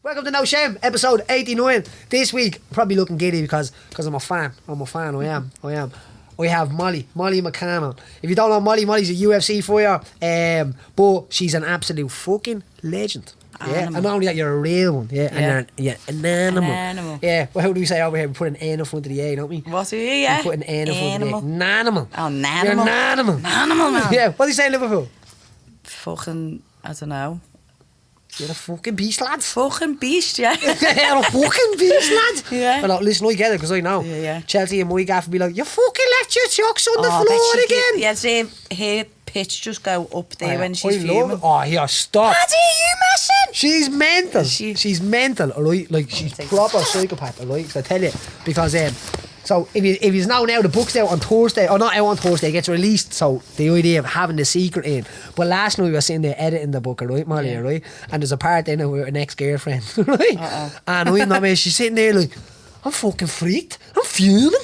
Welcome to No Shame, episode 89. This week, probably looking giddy because I'm a fan. I am. We have Molly McCann on. If you don't know Molly's a UFC fighter, but she's an absolute fucking legend. Yeah, and not only that, you're a real one. Yeah, and you're an animal. Yeah, well, how do we say over here? We put an N in front of the A, don't we? What are you? Yeah. We put an N in front of the A. Nanimal. Oh, nanimal. You're an animal. Nanimal, man. Yeah, what do you say in Liverpool? Fucking, I don't know. You're a fucking beast, lad. Fucking beast, yeah. You're a fucking beast, lad. Yeah. Well, listen, I get it because I know. Yeah. Chelsea and my gaff would be like, you fucking left your chucks on the floor again. Yeah, see, her pitch just go up there when she's fuming. Oh, yeah, stop. Paddy, you messing? She's mental. She's mental, alright? Like, she's proper psychopath, alright? So I tell you, because so if he's now the book's out on Thursday, or not out on Thursday, it gets released. So the idea of having the secret in. But last night we were sitting there editing the book, right, Molly, right? And there's a part in it with an ex-girlfriend, right? And I know, she's sitting there like, I'm fucking freaked. I'm fuming.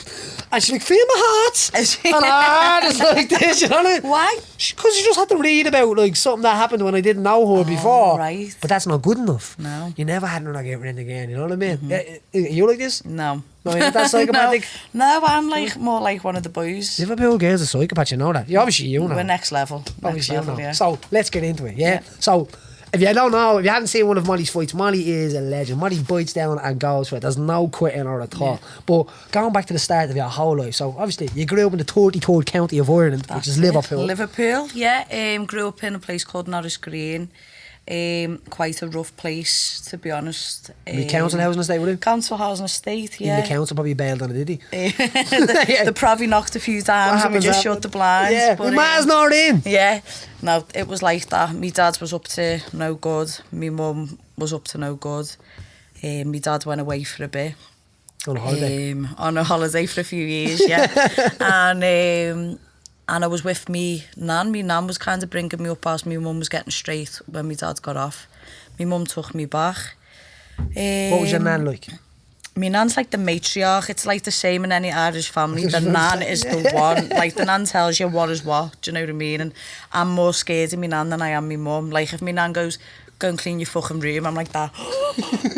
And she's like, feel my heart. And I just like this, you know what I mean? Why? Because she just had to read about like something that happened when I didn't know her before. Right. But that's not good enough. No. You never had another girlfriend again, you know what I mean? Mm-hmm. You like this? No. No, you're not that psychopathic? No, I'm like more like one of the boys. Liverpool girls are psychopaths, you know that. Obviously you know. We're next level. Obviously next level, you know. yeah. So let's get into it, yeah? So if you don't know, if you haven't seen one of Molly's fights, Molly is a legend. Molly bites down and goes for it. There's no quitting her at all. Yeah. But going back to the start of your whole life, so obviously you grew up in the 33rd county of Ireland, which is Liverpool. Liverpool, yeah. Grew up in a place called Norris Green. Quite a rough place, to be honest. The council housing estate, would it? Council housing estate, yeah. Even the council probably bailed on it, did he? They probably knocked a few times and we just shut the blinds. Yeah, but man's not in. Yeah, no, it was like that. My dad was up to no good. My mum was up to no good. My dad went away for a bit. On a holiday? On a holiday for a few years, yeah. And I was with me nan. My nan was kind of bringing me up as my mum was getting straight when my dad got off. My mum took me back. What was your nan like? My nan's like the matriarch. It's like the same in any Irish family. The nan is the one. Like, the nan tells you what is what. Do you know what I mean? And I'm more scared of my nan than I am my mum. Like, if my nan goes, go and clean your fucking room, I'm like that.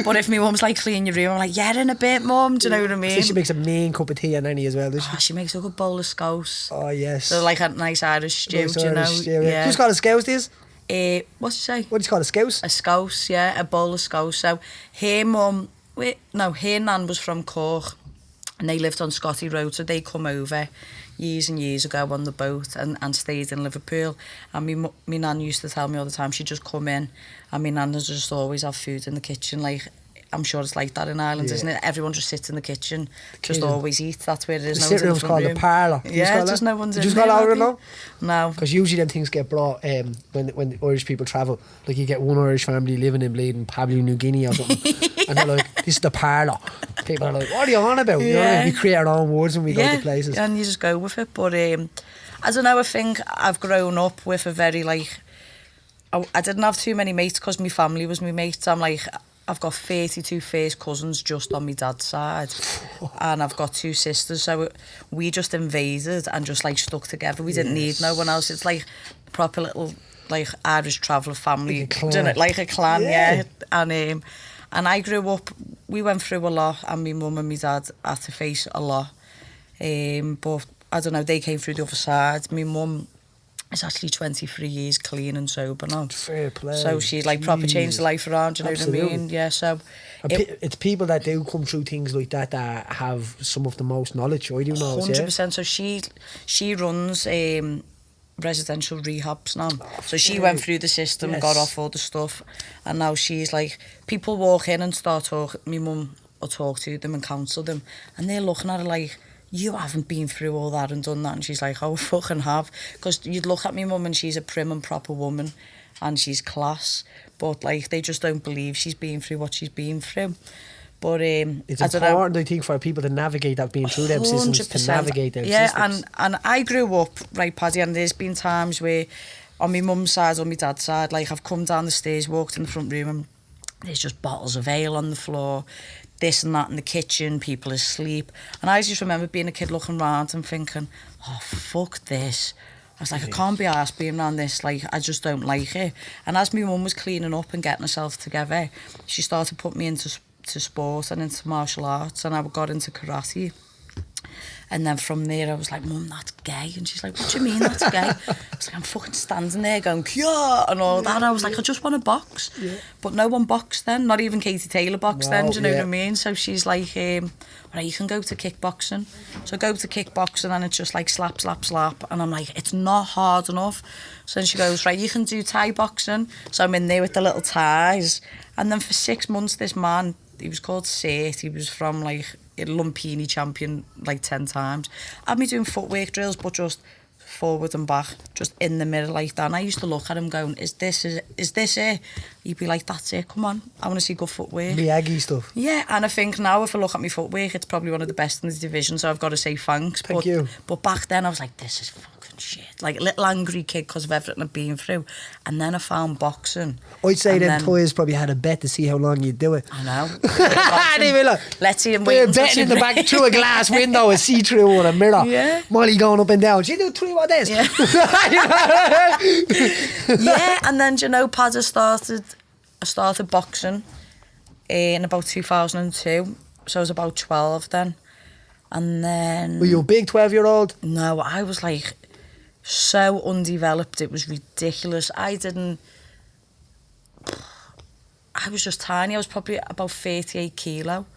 But if my mum's like, clean your room, I'm like, yeah, in a bit, mum. Do you know what I mean? So she makes a mean cup of tea and any as well, does she? Oh, she makes a good bowl of scouse. Oh, yes. So like a nice Irish stew, nice do you Irish know? Stew, yeah. Who's called a scouse, this? What's it say? What do you call a scouse? A scouse, yeah, a bowl of scouse. So her mum, her nan was from Cork and they lived on Scotty Road, so they come over years and years ago on the boat and stayed in Liverpool. And me nan used to tell me all the time, she'd just come in and my nan would just always have food in the kitchen. Like, I'm sure it's like that in Ireland, isn't it? Everyone just sits in the kitchen, just always eat. That's where it is. The sit room's called the parlour. Yeah, just no one's in there. Did you just call it now? No. Because usually them things get brought when Irish people travel. Like, you get one Irish family living in bleeding Papua New Guinea or something, and they're like, this is the parlour. People are like, what are you on about? Yeah. You know what I mean? We create our own words when we go to places. Yeah, and you just go with it. But I don't know, I think I've grown up with a very, like, I didn't have too many mates because my family was my mates. I'm like, I've got 32 first cousins just on my dad's side, and I've got 2 sisters, so we just invaded and just like stuck together. We didn't need no one else. It's like a proper little like Irish traveller family, like a clan, yeah. And I grew up, we went through a lot, and my mum and my dad had to face a lot. But I don't know, they came through the other side. My mum is actually 23 years clean and sober now. Fair play. So she's like proper changed the life around, you know what I mean? Yeah, so it's people that do come through things like that have some of the most knowledge. I do know. 100%. Yeah? So she runs residential rehabs now. So she went through the system, got off all the stuff, and now she's like, people walk in and start talking. My mum will talk to them and counsel them, and they're looking at her like, you haven't been through all that and done that. And she's like, oh, I fucking have. Because you'd look at my mum and she's a prim and proper woman and she's class, but like, they just don't believe she's been through what she's been through. But it's important, I think, for people to navigate that, being through them systems, to navigate those systems. And I grew up, right, Paddy, and there's been times where on my mum's side, on my dad's side, like, I've come down the stairs, walked in the front room, and there's just bottles of ale on the floor, this and that in the kitchen, people asleep. And I just remember being a kid looking around and thinking, oh, fuck this. I was like, I can't be arsed being around this, like, I just don't like it. And as my mum was cleaning up and getting herself together, she started putting me into sport and into martial arts, and I got into karate. And then from there, I was like, Mum, that's gay. And she's like, what do you mean that's gay? I was like, I'm fucking standing there going, Kya, and all that. I was like, I just want to box. Yeah. But no one boxed then, not even Katie Taylor boxed then, do you know what I mean? So she's like, right, you can go to kickboxing. So I go to kickboxing and it's just like slap, slap, slap. And I'm like, it's not hard enough. So then she goes, right, you can do Thai boxing. So I'm in there with the little ties. And then for 6 months, this man, he was called Seth, he was from like a Lumpini champion like 10 times. Had me doing footwork drills, but just forward and back, just in the middle like that. And I used to look at him going, is this it? He'd be like, that's it, come on, I want to see good footwork. Miyagi stuff. Yeah, and I think now if I look at my footwork, it's probably one of the best in the division, so I've got to say thanks. Thank you. But back then I was like, this is fucking shit. Like a little angry kid because of everything I've been through. And then I found boxing. I'd say them toys probably had a bet to see how long you'd do it. I know. Let's see him wait. They're betting in the back through a glass window, a see-through with a mirror. Yeah. Molly going up and down. She do 3 more days. Yeah. Yeah, and then, you know, Paddy I started boxing in about 2002. So I was about 12 then. And then... Were you a big 12-year-old? No, I was like so undeveloped. It was ridiculous. I was just tiny. I was probably about 38 kilo.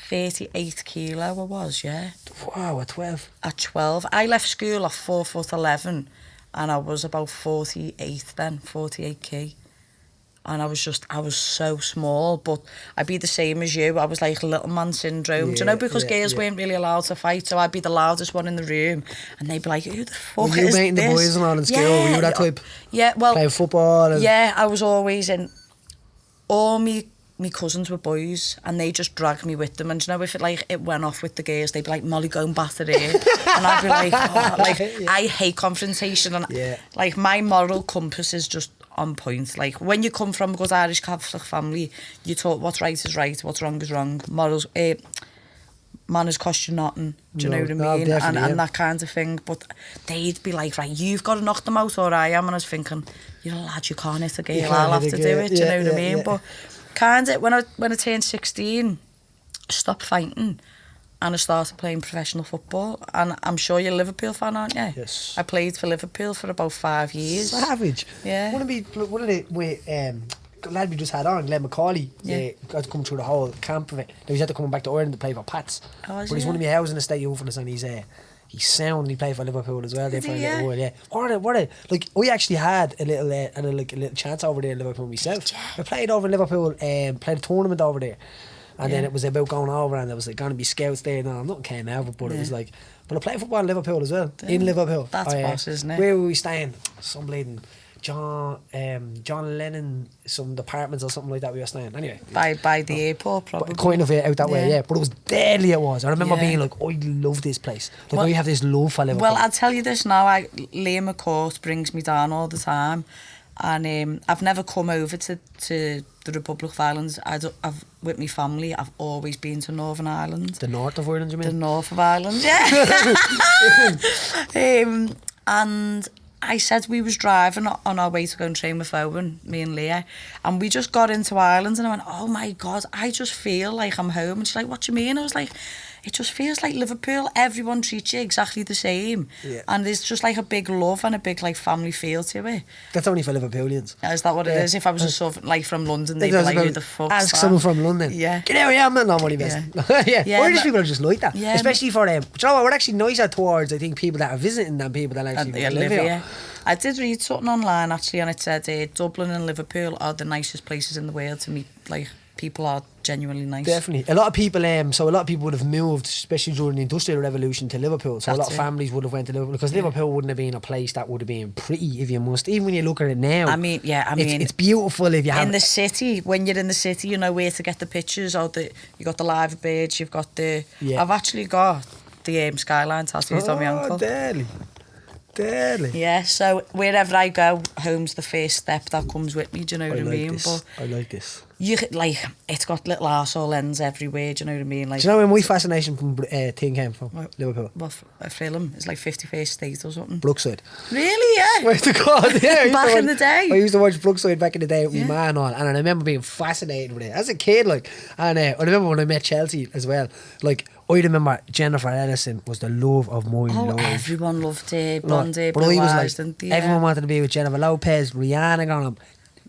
38 kilo I was, yeah. Wow, at 12? At 12. I left school at 4'11", and I was about 48 then, 48 kg. And I was so small, but I'd be the same as you. I was like little man syndrome. Do you know, because girls weren't really allowed to fight, so I'd be the loudest one in the room, and they'd be like, who the fuck is this? Were you mating the boys and all in school? Were you that type? Yeah, well... Playing football? And... Yeah, I was always in... All me cousins were boys, and they just dragged me with them. And you know, if it went off with the girls, they'd be like, Molly, go and batter here. And I'd be like, I hate confrontation. And like, my moral compass is just on point. Like, when you come from a good Irish Catholic family, you're taught what's right is right, what's wrong is wrong. Morals, manners cost you nothing. Do you know what I mean? And that kind of thing. But they'd be like, right, you've got to knock them out, or I am. And I was thinking, you're a lad, you can't hit a girl, I'll have to do it. Do you know what I mean? But kind of, when I turned 16, I stopped fighting. And I started playing professional football. And I'm sure you're a Liverpool fan, aren't you? Yes. I played for Liverpool for about 5 years. Savage. Yeah. One of the lad we just had on, Glenn McCauley, got to come through the whole camp of it. Now he's had to come back to Ireland to play for Pats. But he's one of my housing estate youthfulness, and he's sound. He played for Liverpool as well there for a little while. Yeah. What we actually had a little chance over there in Liverpool myself. I played over in Liverpool and played a tournament over there. And then it was about going over, and there was going to be scouts there. No, nothing came out of it, but it was like... But I played football in Liverpool as well. In Liverpool. That's boss, isn't it? Where were we staying? Some bleeding... John Lennon, some apartments or something like that we were staying. Anyway. By the airport, probably. Kind of out that way, yeah. But it was deadly, it was. I remember being like, I love this place. Like, I have this love for Liverpool. Well, I'll tell you this now. Liam McCourt brings me down all the time. And I've never come over to the Republic of Ireland. I've with my family, I've always been to Northern Ireland. The north of Ireland, you mean? The north of Ireland, yeah. And I said we was driving on our way to go and train with Owen, me and Leah, and we just got into Ireland, and I went, oh my God, I just feel like I'm home. And she's like, what do you mean? I was like, it just feels like Liverpool. Everyone treats you exactly the same. Yeah. And there's just like a big love and a big like family feel to it. That's only for Liverpoolians. Is that what it is? If I was just sort of like from London, they'd be like, who the fuck's ask someone from London. Yeah. Get out, I'm not normally best. Yeah. Irish people are just like that. Yeah, especially for them. But you know what, we're actually nicer towards, I think, people that are visiting than people that actually live here. Yeah. I did read something online actually, and it said Dublin and Liverpool are the nicest places in the world to meet. Like, people are genuinely nice. Definitely. A lot of people would have moved, especially during the Industrial Revolution, to Liverpool. So a lot of families would have went to Liverpool, because Liverpool wouldn't have been a place that would have been pretty, if you must. Even when you look at it now. I mean, it's beautiful if you have... In the city, when you're in the city, you know where to get the pictures. Or you got the live birds, you've got the... Yeah. I've actually got the skyline tattooed on my ankle. Deadly. Yeah, so wherever I go, home's the first step that comes with me, do you know what I mean? But I like this. like, it's got little arsehole ends everywhere, do you know what I mean? Like, do you know where my fascination from thing came from? Liverpool. What a film? It's like 51st State or something. Brookside. Really? Yeah. Swear to God, yeah. Back in the day. I used to watch Brookside back in the day with my man and all, and I remember being fascinated with it as a kid, like. And I remember when I met Chelsea as well. Like, I remember Jennifer Aniston was the love of my life. Everyone loved her, blonde hair, but I blue was eyes, like, didn't they? everyone wanted to be with Jennifer Lopez, Rihanna, going on.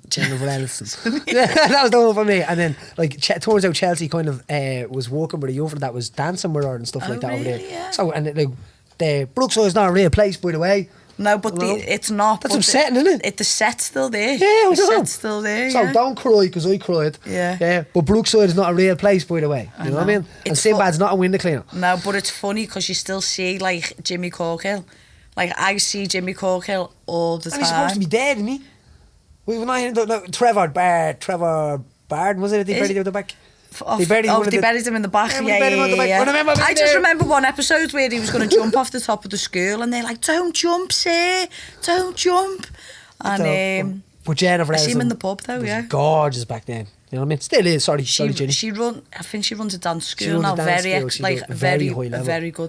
Jennifer Aniston. That was the one for me. And then, like, turns out Chelsea kind of was working with a young fella that was dancing with her and stuff like that over there. Yeah. So, and like, the Brookside is not a real place, by the way. No, but it's not. That's upsetting, isn't it? The set's still there. Yeah, the set's still there. So don't cry, because I cried. Yeah. But Brookside is not a real place, by the way. You know what I mean? And Sinbad's not a window cleaner. No, but it's funny because you still see, like, Jimmy Corkill. Like, I see Jimmy Corkill all the time. And he's supposed to be dead, isn't he? We've not Trevor Bard, was it? They buried him at the back. They buried him in the back. Yeah. I just remember one episode where he was going to jump off the top of the school, and they're like, "Don't jump, sir! Don't jump!" And but Jennifer, I see him in the pub though. Yeah, gorgeous back then. You know what I mean? Still is. Sorry, Jenny. I think she runs a dance school now. Very good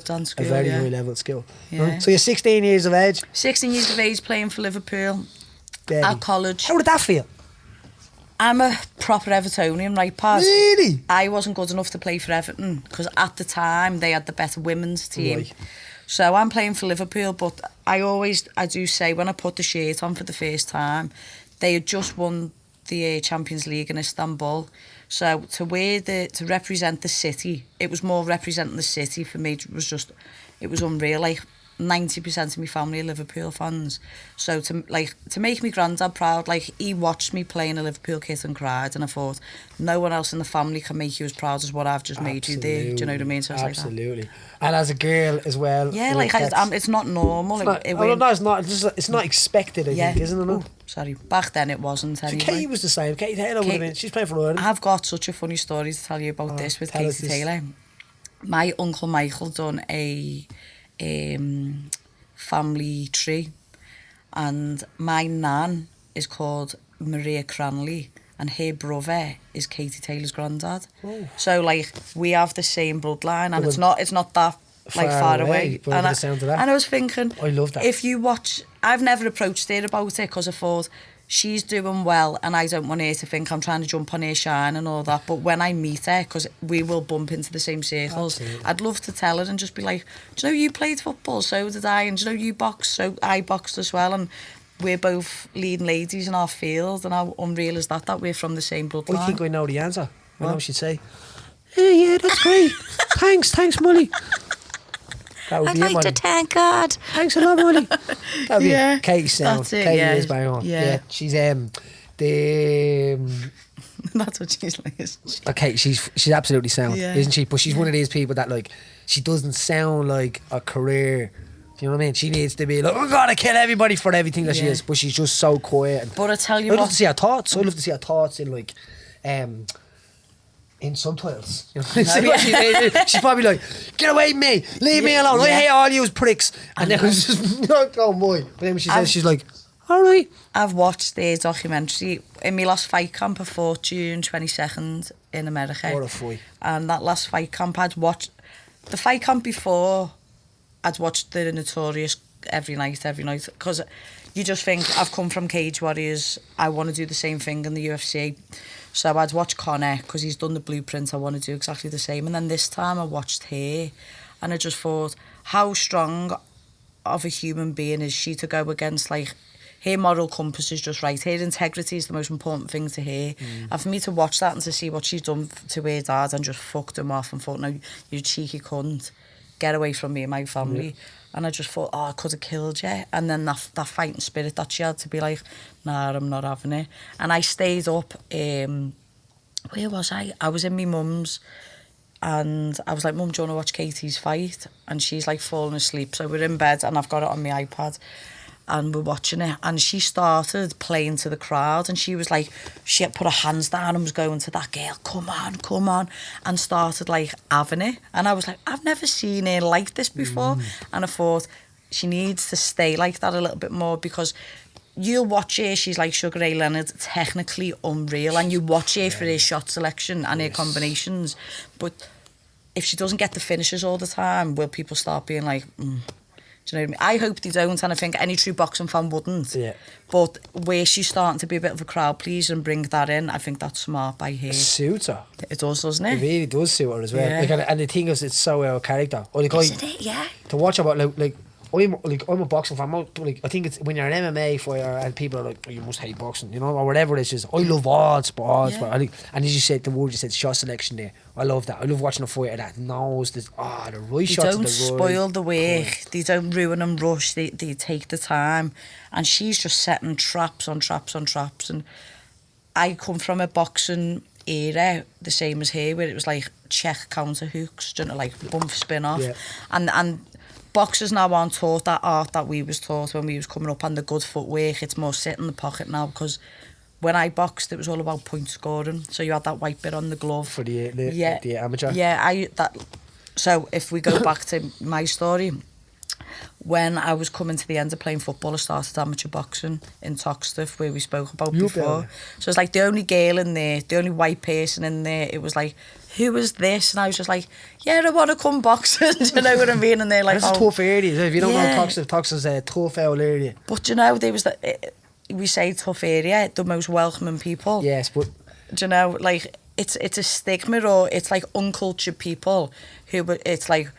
dance school. A very high level school. Yeah. So you're 16 years of age. 16 years of age, playing for Liverpool at college. How did that feel? I'm a proper Evertonian, right, Paz? Really? I wasn't good enough to play for Everton because at the time they had the better women's team. Right. So I'm playing for Liverpool, but I do say when I put the shirt on for the first time, they had just won the Champions League in Istanbul. So to represent the city, it was more representing the city for me. It was unreal. Like, 90% of my family are Liverpool fans. So to make me granddad proud, like, he watched me playing a Liverpool kit and cried, and I thought, no one else in the family can make you as proud as what I've just made you there. Do you know what I mean? So it's absolutely. Like that. And as a girl as well. Yeah, like it's not normal. It's not expected, I think, isn't it? No? Sorry, back then it wasn't anyway. Katie was the same. Katie Taylor would have been. She's playing for Ireland. I've got such a funny story to tell you about this with Katie Taylor. My Uncle Michael done a family tree, and my nan is called Maria Cranley, and her brother is Katie Taylor's granddad. Oh. So, like, we have the same bloodline, and it's not that like far away. And I was thinking, I love that. If you watch, I've never approached her about it because I thought, she's doing well and I don't want her to think I'm trying to jump on her shine and all that. But when I meet her, because we will bump into the same circles, absolutely, I'd love to tell her and just be like, do you know you played football? So did I. And do you know you boxed? So I boxed as well. And we're both leading ladies in our field. And how unreal is that we're from the same bloodline? I think I know the answer. I know she'd say, yeah, that's great. thanks, Molly. I'd like to thank God. Thanks a lot, Molly. That'd be Katie's sound. That's it, Katie is bang on. Yeah. She's that's what she's like, isn't she? Okay, she's absolutely sound, isn't she? But she's one of these people that, like, she doesn't sound like a career. Do you know what I mean? She needs to be like, I'm gonna kill everybody for everything that she is. But she's just so quiet. But I tell you I'd love to see her thoughts. I'd love to see her thoughts in, like, in subtitles. You know? She's probably like, get away from me, leave me alone, I hate all you pricks. And then it's just, oh boy. But then when she says, she's like, all right. I've watched their documentary. In my last fight camp, I fought June 22nd in America. What a fight. And that last fight camp, I'd watched the fight camp before. I'd watched the Notorious every night, because you just think, I've come from Cage Warriors, I want to do the same thing in the UFC. So I'd watch Conor because he's done the blueprint. I want to do exactly the same. And then this time I watched her, and I just thought, how strong of a human being is she to go against? Like, her moral compass is just right. Her integrity is the most important thing to her. And for me to watch that and to see what she's done to her dad and just fucked him off and thought, no, you cheeky cunt, get away from me and my family. Yeah. And I just thought, I could have killed you. And then that fighting spirit that she had to be like, nah, I'm not having it. And I stayed up, where was I? I was in my mum's, and I was like, Mum, do you want to watch Katie's fight? And she's like falling asleep. So we're in bed and I've got it on my iPad and we're watching it. And she started playing to the crowd, and she was like, she had put her hands down and was going to that girl, come on, and started like having it. And I was like, I've never seen her like this before. And I thought, she needs to stay like that a little bit more, because you'll watch her, she's like Sugar Ray Leonard, technically unreal, and you watch her for her shot selection and her combinations, but if she doesn't get the finishes all the time, will people start being like, do you know what I mean? I hope they don't, and I think any true boxing fan wouldn't. Yeah. But where she's starting to be a bit of a crowd pleaser and bring that in, I think that's smart by her. It suits her. It does, doesn't it? It really does suit her as well. Yeah. Like, and the thing is, it's so out of character. Or like, Isn't it? Yeah. to watch about I'm a boxing fan. Like, I think it's when you're an MMA fighter and people are like, oh, you must hate boxing, you know, or whatever it is. Just, I love all sports, Yeah. but and as you said, the word you said, shot selection there. I love that. I love watching a fighter that knows this. The right They shots. don't spoil right the work. They don't ruin and rush. They take the time, and she's just setting traps on traps on traps. And I come from a boxing era, the same as her, where it was like check counter hooks, you know, like bump spin off, Yeah. and boxers now aren't taught that art that we was taught when we was coming up, and the good footwork. It's more sit in the pocket now, because when I boxed, it was all about point scoring. So you had that white bit on the glove for the amateur. Yeah, So if we go back to my story, when I was coming to the end of playing football, I started amateur boxing in Toxteth, where we spoke about before. So it's like the only girl in there, the only white person in there. It was like, who is this? And I was just like, yeah, I want to come boxing. Do you know what I mean? And they're like, that's a tough area. If you don't know Yeah. Toxteth's a tough old area. But you know, there was we say tough area, the most welcoming people. Yes, but Do you know, like it's a stigma, or it's like uncultured people who, it's like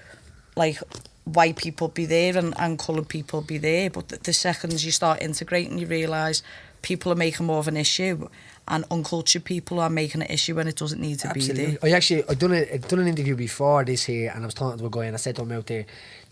white people be there and coloured people be there, but the second you start integrating, you realise people are making more of an issue, and uncultured people are making an issue when it doesn't need to be there. I done an interview before this here, and I was talking to a guy, and I said to him out there,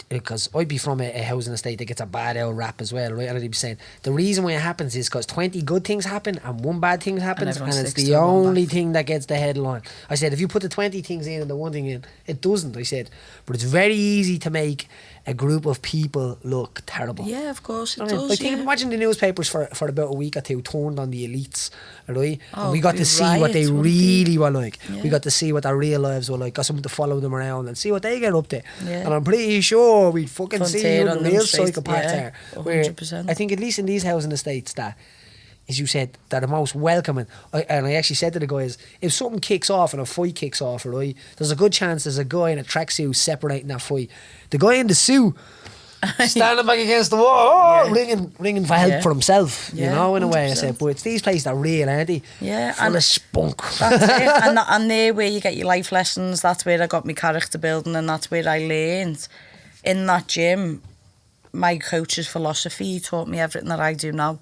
because I'd be from a housing estate that gets a bad old rap as well, right? And I'd be saying the reason why it happens is because 20 good things happen and one bad thing happens, and it's the only thing that gets the headline. I said, if you put the 20 things in and the one thing in, it doesn't. I said, but it's very easy to make a group of people look terrible. Yeah, of course it does. Imagine the newspapers for about a week or two turned on the elites, right? And we got to see what they really were like. Yeah. We got to see what their real lives were like. Got someone to follow them around and see what they get up to. Yeah. And I'm pretty sure we'd fucking see who the real psychopaths are. 100%. I think at least in these housing estates that, as you said, they're the most welcoming. And I actually said to the guys, if something kicks off and a fight kicks off, right, there's a good chance there's a guy in a tracksuit separating that fight. The guy in the suit standing back against the wall, ringing for help for himself, you know, in a way. 100%. I said, but it's these places that are real, aren't they? Yeah, full of spunk. That's it. And there where you get your life lessons, that's where I got my character building, and that's where I learned. In that gym, my coach's philosophy taught me everything that I do now.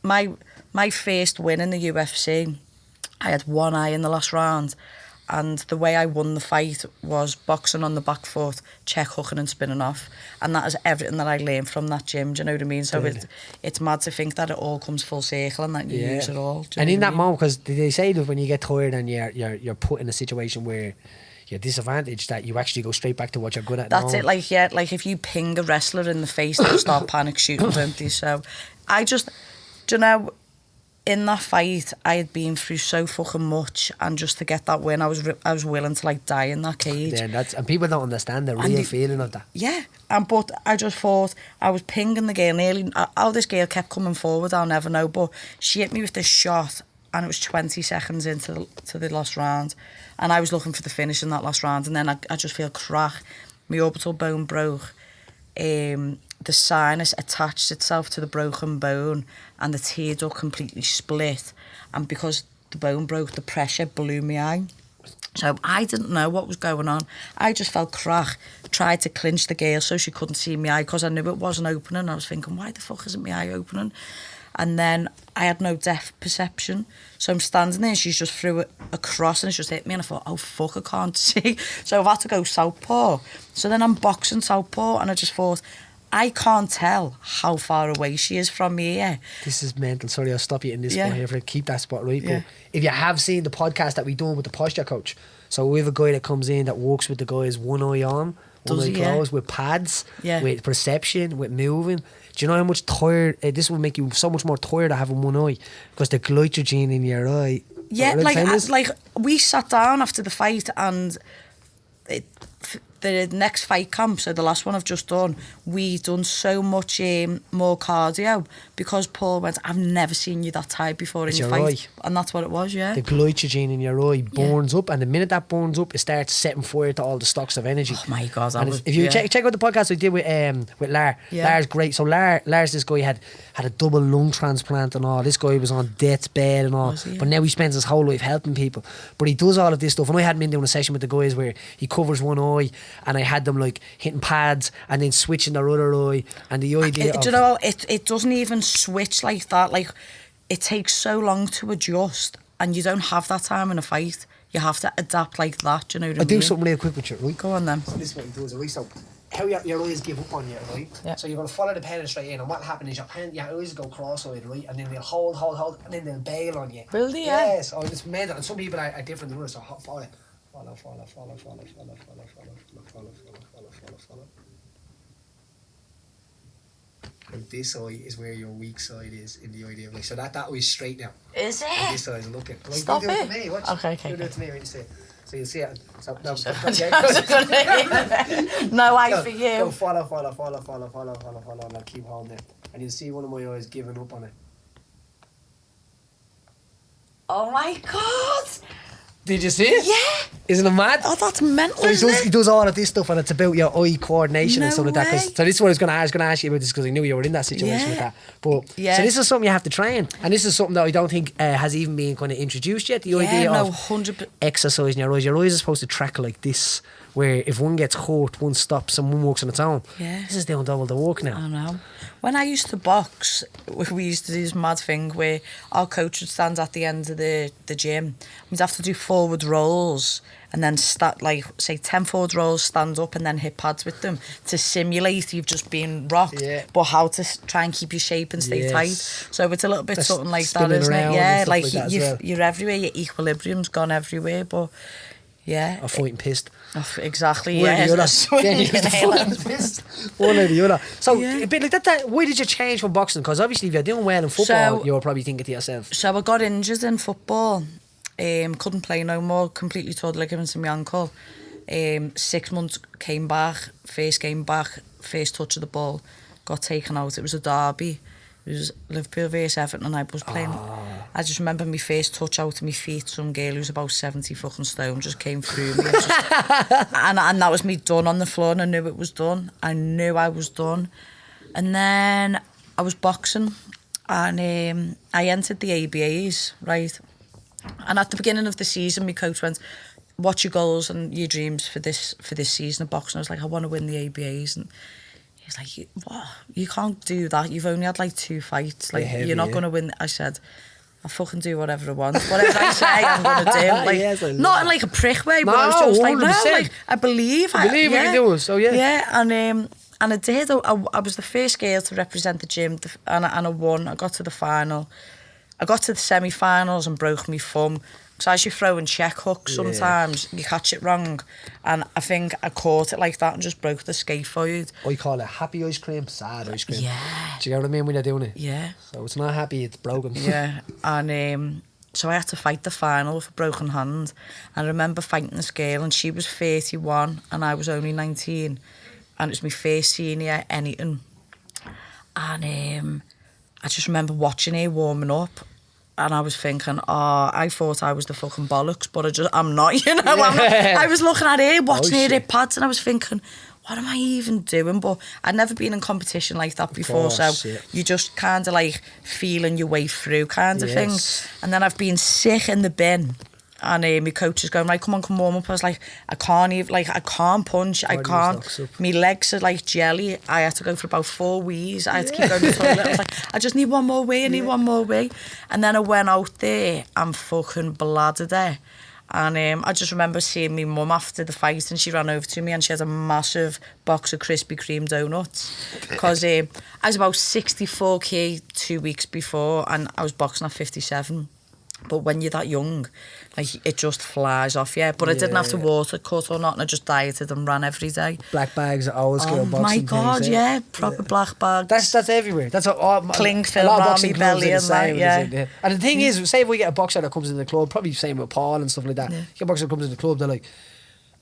My first win in the UFC, I had one eye in the last round, and the way I won the fight was boxing on the back foot, check hooking and spinning off, and that is everything that I learned from that gym. Do you know what I mean? So it's mad to think that it all comes full circle and that you use it all. And in that moment, because they say that when you get tired and you're put in a situation where you're disadvantaged, that you actually go straight back to what you're good at. That's it. Like if you ping a wrestler in the face, they'll start panic shooting, don't they? So I just, do you know, in that fight, I had been through so fucking much, and just to get that win, I was willing to like die in that cage. Yeah, and people don't understand the real feeling of that. Yeah, but I just thought I was pinging the girl nearly. How this girl kept coming forward, I'll never know. But she hit me with this shot, and it was 20 seconds into the last round, and I was looking for the finish in that last round, and then I just feel crack. My orbital bone broke. The sinus attached itself to the broken bone, and the tear duct completely split, and because the bone broke, the pressure blew my eye. So I didn't know what was going on. I just felt crack, tried to clinch the girl so she couldn't see my eye, because I knew it wasn't opening. I was thinking, why the fuck isn't my eye opening? And then I had no depth perception, so I'm standing there and she's just threw it across and it's just hit me, and I thought, oh fuck, I can't see. So I've had to go southpaw. So then I'm boxing southpaw, and I just thought, I can't tell how far away she is from me here. This is mental. Sorry, I'll stop you in this spot here for keep that spot right. But if you have seen the podcast that we done with the posture coach, so we have a guy that comes in that works with the guys one eye on, one eye closed, with pads, with perception, with moving. Do you know how much tired this will make you so much more tired of having one eye, because the glycogen in your eye. Yeah, like we sat down after the fight, and the next fight camp, so the last one I've just done, we done so much more cardio because Paul went, I've never seen you that tired before in your fight. Eye. And that's what it was, yeah. The glycogen in your eye burns up, and the minute that burns up, it starts setting fire to all the stocks of energy. Oh my God. If you check out the podcast I did with Lar, Lar's great. So Lar's this guy had a double lung transplant and all. This guy was on death's bed and all. But now he spends his whole life helping people. But he does all of this stuff. And I had been doing a session with the guys where he covers one eye, and I had them like hitting pads and then switching their other eye, and the idea do you know, it doesn't even switch like that. Like, it takes so long to adjust, and you don't have that time in a fight. You have to adapt like that, do you know what I mean? I'll do something real quick with you, right? Go on then. So this is what he does, right? So how your eyes give up on you, right? Yeah. So you're going to follow the pen straight in, and what'll happen is your eyes go cross-eyed, right? And then they'll hold, and then they'll bail on you. Will they? Yes. Oh, it's mental. And some people are different than others, so follow. Like this eye is where your weak side is in the idea of like, so that eye's straight now. Is it? And this side's looking. Like, Stop you do it. To me. Watch. Okay. You do it to me when you see it. So you'll see it. So, no, no eye for you. Go follow, and I'll keep holding it. And you'll see one of my eyes giving up on it. Oh my God! Did you see it? Yeah. Isn't it mad? Oh, that's mental, isn't it? He does all of this stuff, and it's about your eye coordination and stuff like that. Way. So this is what I was going to ask you about this, because I knew you were in that situation with that. But so this is something you have to train, and this is something that I don't think has even been kind of introduced yet. The idea of 100%. exercising your eyes. Your eyes are supposed to track like this, where if one gets hurt, one stops and one works on its own. Yeah. This is doing double the work now. I know. When I used to box, we used to do this mad thing where our coach would stand at the end of the gym. We'd have to do forward rolls and then start, like, say 10 forward rolls, stand up and then hit pads with them to simulate you've just been rocked, but how to try and keep your shape and stay tight. So it's a little bit something like that, isn't it? Yeah, like you're everywhere, your equilibrium's gone everywhere, but yeah. Or fighting pissed. Oh, exactly, One yeah. or the other. So, a bit like that, why did you change from boxing? Because obviously if you're doing well in football, you're probably thinking to yourself. So I got injured in football. Couldn't play no more, completely tore the ligaments in my ankle. 6 months, came back, first game back, first touch of the ball, got taken out. It was a derby. It was Liverpool vs Everton, and I was playing. I just remember my first touch out of my feet, some girl who's about 70 fucking stone just came through me. And that was me done on the floor, and I knew it was done. I knew I was done. And then I was boxing, and I entered the ABAs, right? And at the beginning of the season, my coach went, what's your goals and your dreams for this season of boxing? I was like, I want to win the ABAs. And he's like, what? You can't do that. You've only had like 2 fights. Like, you're not going to win. I said, I'll fucking do whatever I want. Whatever I say, I'm going to do. Like, yes, not in like a prick way, but I was just like, well, like, I believe. You believe what you do, so yeah. Yeah, and I did. I was the first girl to represent the gym, and I won. I got to the final. I got to the semi-finals and broke my thumb. So as you're throwing check hooks sometimes, you catch it wrong. And I think I caught it like that and just broke the scaphoid. I call it happy ice cream, sad ice cream. Yeah. Do you know what I mean when you're doing it? Yeah. So it's not happy, it's broken. Yeah. And so I had to fight the final with a broken hand. And I remember fighting this girl, and she was 31 and I was only 19. And it was my first senior anything. And I just remember watching her warming up. And I was thinking, I thought I was the fucking bollocks, but I'm not, you know. I was looking at her, watching her hit pads, and I was thinking, what am I even doing? But I'd never been in competition like that before, so you just kind of like feeling your way through kind of thing. And then I've been sick in the bin. And my coach is going, right, come warm up. I was like, I can't even, like, I can't punch, I can't. My legs are like jelly. I had to go for about 4 wees. I had to keep going to the toilet. I was like, I just need one more wee, I need one more wee. And then I went out there and fucking bladdered her. And I just remember seeing my mum after the fight, and she ran over to me and she had a massive box of Krispy Kreme donuts. Because I was about 64k 2 weeks before, and I was boxing at 57. But when you're that young, like, it just flies off, But I didn't have to water cut or nothing. I just dieted and ran every day. Black bags at old school boxing. Oh my God, proper black bags. That's everywhere. That's cling film around my belly and that, And the thing is, say if we get a boxer that comes in the club, probably same with Paul and stuff like that. You get a boxer that comes in the club, they're like,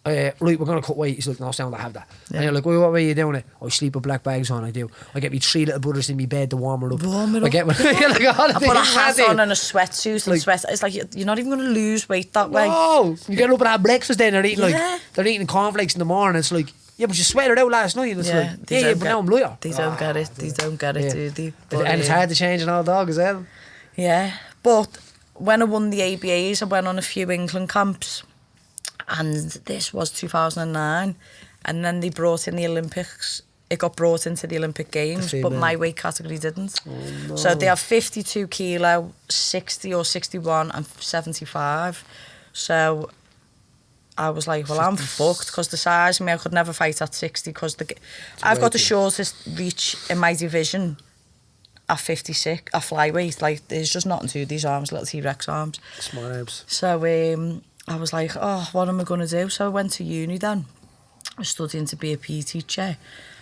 right, we're going to cut weight. He's like, no, sound, I have that. And you're like, well, what way are you doing it? I sleep with black bags on, I do. I get me 3 little brothers in my bed to warm it up. I get I put a hat on and a sweatsuit and sweat. It's like, you're not even going to lose weight that way. No, you get up and have breakfast then, they're eating cornflakes in the morning. It's like, yeah, but you sweated out last night. And it's like, but now I'm liar. They don't get it. They don't get it, do they? But, and it's hard to change an old dog as well. Yeah, but when I won the ABAs, I went on a few England camps. And this was 2009. And then they brought in the Olympics. It got brought into the Olympic Games, but my weight category didn't. Oh, no. So they have 52 kilo, 60 or 61 and 75. So I was like, well, I'm fucked because the size of me, I could never fight at 60 because I've got the shortest reach in my division at 56, at flyweight. Like, there's just nothing to these arms, little T-Rex arms. Small arms. So I was like, oh, what am I going to do? So I went to uni then. I was studying to be a PE teacher.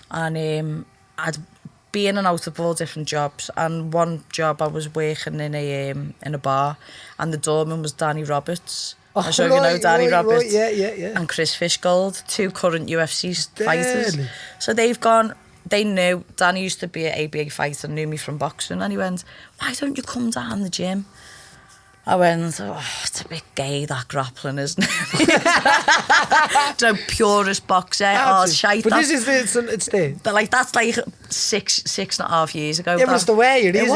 And I'd been in and out of all different jobs. And one job I was working in a bar. And the doorman was Danny Roberts. I'm sure you know Danny Roberts. Right, yeah. And Chris Fishgold, 2 current UFC fighters. So they knew, Danny used to be an ABA fighter, knew me from boxing. And he went, why don't you come down the gym? I went, oh, it's a bit gay, that grappling, isn't it? The purest boxer. Oh, shite. But this is it's the... But like, that's like 6.5 years ago. Yeah, but it's the way. It is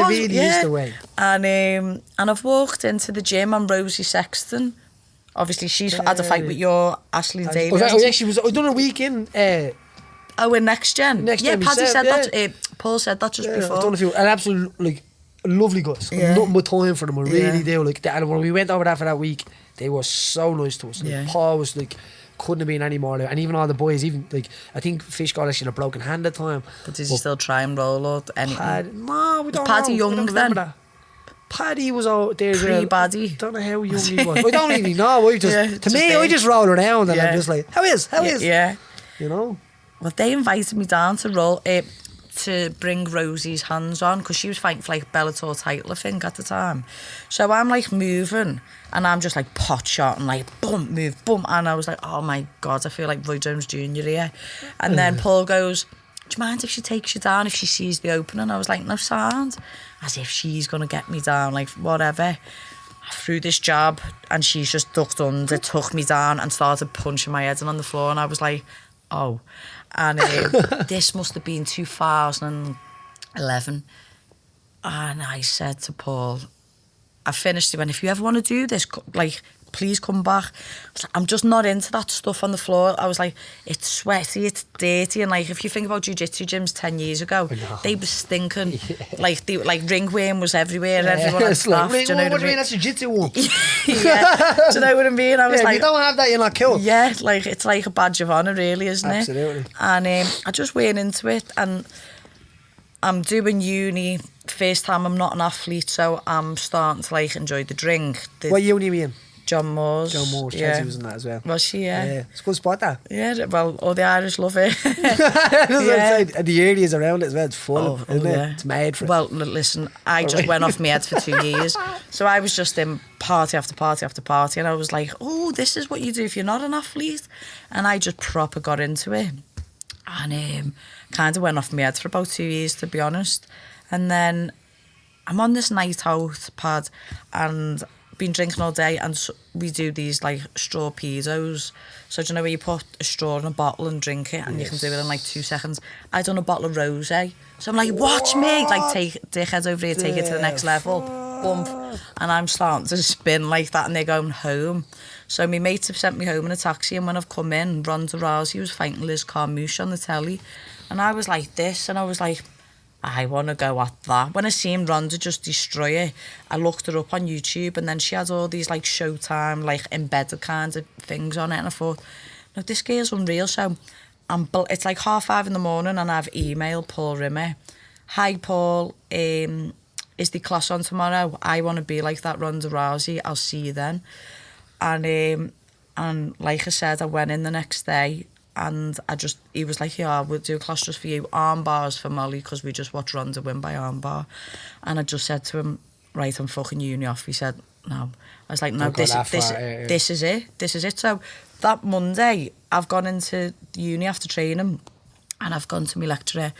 the way. And I've walked into the gym and Rosie Sexton. Obviously, she's had a fight with your Ashley Daly. She was done a week in... in Next Gen. Paddy said that. Paul said that just before. I've done a few. An absolute, like... lovely guys. Nothing but time for them. I really do. Like, and when we went over that for that week, they were so nice to us. Like, Paul was like, couldn't have been any more. And even all the boys, even like, I think Fish got actually a broken hand at the time. But did he still try and roll or anything? No, we don't Paddy know. Young then? That. Paddy was out there. Pre-Paddy. Don't know how young he was. I don't really know. I just roll around and I'm just like, how is? Yeah. You know? Well, they invited me down to roll it. To bring Rosie's hands on because she was fighting for like Bellator title I think at the time. So I'm like moving and I'm just like pot shot and like bump, move, bump, and I was like, oh my God, I feel like Roy Jones Jr. here. And then Paul goes, do you mind if she takes you down if she sees the opening? I was like, no sound, as if she's gonna get me down, like whatever. I threw this jab and she's just ducked under, took me down and started punching my head on the floor, and I was like, oh. And this must have been 2011. And I said to Paul, I finished it, and if you ever want to do this, like, please come back. I was like, I'm just not into that stuff on the floor. I was like, it's sweaty, it's dirty, and like, if you think about jiu-jitsu gyms 10 years ago, they were stinking. Like ringworm was everywhere, everyone had staff. Like, do you know what I mean? That's jiu-jitsu one. Do you know what I mean? I was like, if you don't have that, you're not cool. Yeah, like, it's like a badge of honour, really, isn't it? Absolutely. And I just went into it, and I'm doing uni. First time I'm not an athlete, so I'm starting to like enjoy the drink. What uni are you in? John Moore's. Chelsea was in that as well. Was she? Yeah. It's a good spot, that. Yeah, well, all the Irish love it. And the areas around it as well, it's full of, isn't it? It's made for it. Well, listen, I just went off my head for 2 years. So I was just in party after party after party, and I was like, oh, this is what you do if you're not an athlete. And I just proper got into it. And kind of went off my head for about 2 years, to be honest. And then I'm on this night out, Pad, and been drinking all day, and we do these like straw pedos. So do you know where you put a straw in a bottle and drink it, and you can do it in like 2 seconds? I done a bottle of rosé, so I'm like, watch me, like, take dickheads over here, take it to the next level, bump, and I'm starting to spin like that, and they're going home. So my mates have sent me home in a taxi, and when I've come in, Ronda Rousey was fighting Liz Carmouche on the telly, and I was like this, and I was like, I want to go at that. When I seen Ronda just destroy it, I looked her up on YouTube, and then she had all these like Showtime, like embedded kinds of things on it, and I thought, no, this girl's unreal. So it's like 5:30 in the morning, and I've emailed Paul Rimmer. Hi Paul, is the class on tomorrow? I want to be like that Ronda Rousey. I'll see you then. And like I said, I went in the next day. And he was like, yeah, we'll do a class just for you. Arm bars for Molly, because we just watched Ronda win by arm bar. And I just said to him, right, I'm fucking uni off. He said, no. I was like, no, this is it. This is it. So that Monday, I've gone into uni after training and I've gone to my lecturer.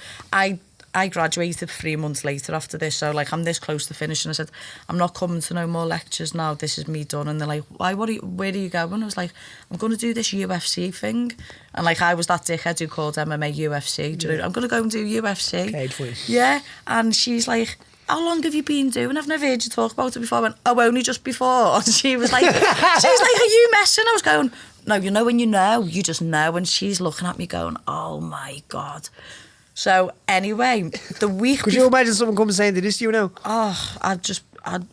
I graduated 3 months later after this, so like I'm this close to finishing. I said, I'm not coming to no more lectures now, this is me done. And they're like, why, where are you going? I was like, I'm going to do this UFC thing. And like I was that dickhead who called MMA UFC. Do you know, I'm going to go and do UFC. Paid for you. Yeah, and she's like, how long have you been doing? I've never heard you talk about it before. I went, oh, only just before. And she was like, are you messing? I was going, no, you know when you just know. And she's looking at me going, oh my God. So anyway, the week... Could you imagine someone coming saying this to you now? Oh,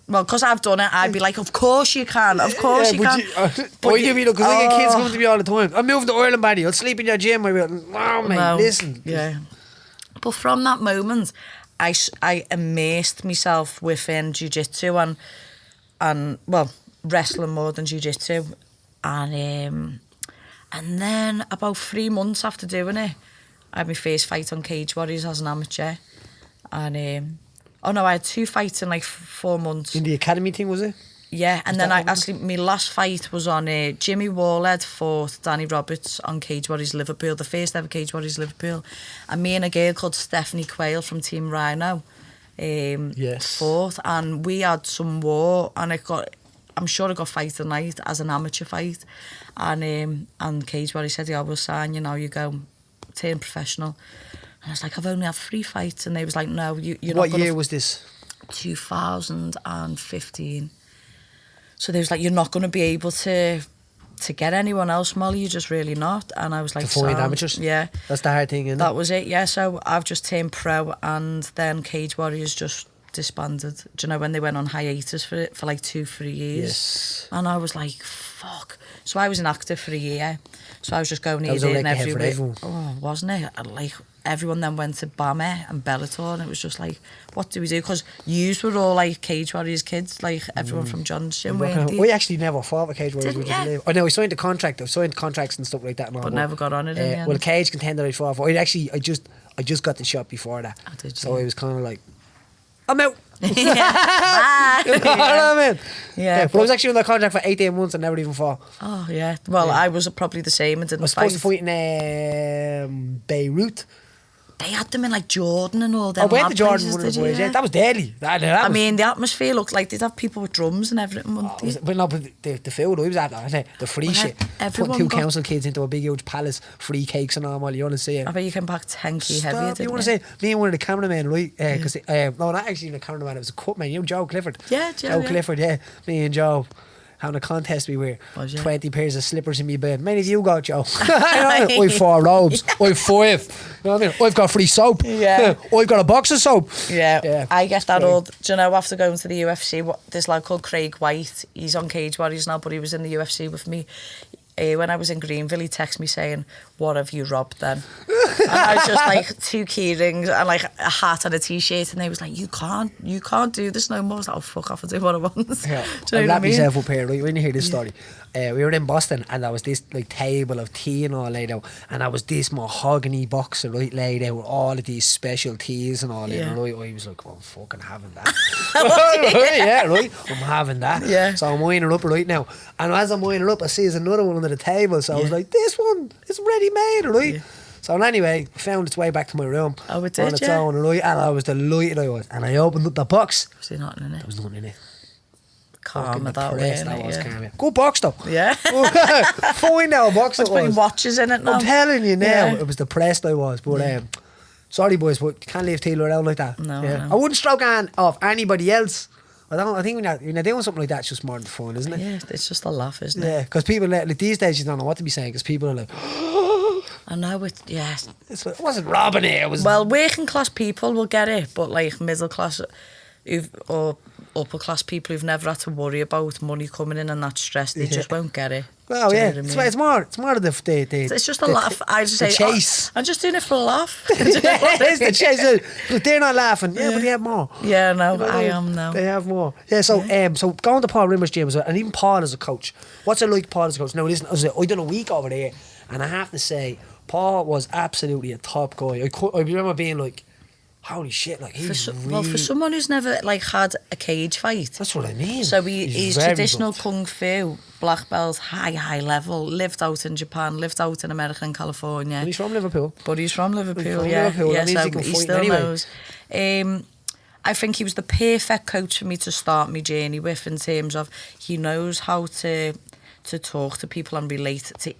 well, because I've done it, I'd be like, of course you can, of course you can. But you mean, because I get kids coming to me all the time. I'm moving to Ireland, Paddy. I'll sleep in your gym. I'll be like, oh, mate, listen. Yeah. But from that moment, I immersed myself within jiu-jitsu and well, wrestling more than jiu-jitsu. And then about 3 months after doing it, I had my first fight on Cage Warriors as an amateur. And, I had 2 fights in like 4 months. In the academy thing, was it? Yeah, and then my last fight was on Jimmy Warled fought Danny Roberts on Cage Warriors Liverpool, the first ever Cage Warriors Liverpool. And me and a girl called Stephanie Quayle from Team Rhino fought. And we had some war, and I'm sure I got fight of the night as an amateur fight. And Cage Warriors said, yeah, we'll sign you now, you go. Turn professional. And I was like, I've only had 3 fights. And they was like, no, you're not. What year was this? 2015. So they was like, you're not going to be able to get anyone else, Molly, you're just really not. And I was like, to find amateurs? Yeah. That's the hard thing, isn't it? That was it, yeah. So I've just turned pro, and then Cage Warriors just disbanded. Do you know, when they went on hiatus for like 2-3 years? Yes. And I was like, fuck. So I was inactive for a year. So I was just going here, there and everywhere. Oh, wasn't it? And like, everyone then went to BAME and Bellator, and it was just like, what do we do? Because yous were all like Cage Warriors kids, like everyone from Johnson. We actually never fought with Cage Warriors. Didn't you? I know, we signed a contract. I've signed contracts and stuff like that. But never got on it in the end. Well, Cage Contender I fought for. I just got the shot before that. Oh, did you? So I was kind of like, I'm out. Bye. You know what I mean? Yeah, but I was actually on that contract for 18 months and never even fought. Oh, yeah. Well, I was probably the same and didn't fight. I was supposed to fight in Beirut. They had them in like Jordan and all that. I went to Jordan with the boys, yeah. That was deadly. I mean, the atmosphere looked like they'd have people with drums and everything. But the food I was at, the free shit. Putting 2 council kids into a big huge palace, free cakes and all, you want to see it. I bet you came back 10 key heavier, didn't you want to say, me and one of the cameramen, right? Because no, not actually the cameraman, it was a cut man, you know, Joe Clifford. Yeah, Joe Clifford, yeah. Me and Joe having a contest, we were 20 pairs of slippers in my bed. Many of you got, Joe? I've 4 robes. I've 5. You know what I mean? I've got free soap. Yeah. I've got a box of soap. Yeah. I get that all. Do you know, after going to the UFC, this lad called Craig White, he's on Cage Warriors now, but he was in the UFC with me. When I was in Greenville, he texted me saying, what have you robbed then? And I was just like, 2 key rings and like a hat and a t-shirt, and they was like, you can't do this no more. I was like, oh, fuck off, I'll do what I want. Yeah. Do you know what I mean? myself up here, right, when you hear this story. We were in Boston, and there was this like table of tea and all laid out, and there was this mahogany box, right, laid out with all of these special teas and all in, right. I was like, oh, I'm fucking having that. Yeah, right, I'm having that. Yeah. So I'm weighing it up right now, and as I'm weighing it up, I see there's another one under the table, so I was like, this one is ready made, right. Yeah. So anyway, I found its way back to my room. Oh, it did, on its own, right, and I was delighted I was. And I opened up the box. Was there nothing in it? There was nothing in it. Calm at that way, Good box though. Yeah. Fine now, box. It's putting watches in it now. I'm telling you now, it was depressed I was. But sorry boys, but you can't leave Taylor around like that. No, I wouldn't stroke on off anybody else. I think when you're doing something like that, it's just more than fun, isn't it? Yeah, it's just a laugh, isn't it? Yeah, because people like these days you don't know what to be saying because people are like, I know it. Yeah. It's like, it wasn't robbing it. It was. Well, working class people will get it, but like middle class, or upper class people who've never had to worry about money coming in and that stress, they just won't get it. Well, yeah, it's more of the it's just a laugh. I just say, chase. I'm just doing it for a laugh. It's the chase. But they're not laughing. Yeah, but they have more. Yeah, no, I am now. They have more. Yeah, so so going to Paul Rimmer's gym as well, and even Paul as a coach. What's it like, Paul as a coach? Now, listen, I done a week over there, and I have to say, Paul was absolutely a top guy. I remember being like, holy shit, like he's well, for someone who's never like had a cage fight. That's what I mean. So he's traditional kung fu, black belt, high level, lived out in Japan, lived out in America and California. But he's from Liverpool. Yeah, so he still knows. I think he was the perfect coach for me to start my journey with, in terms of he knows how to talk to people and relate to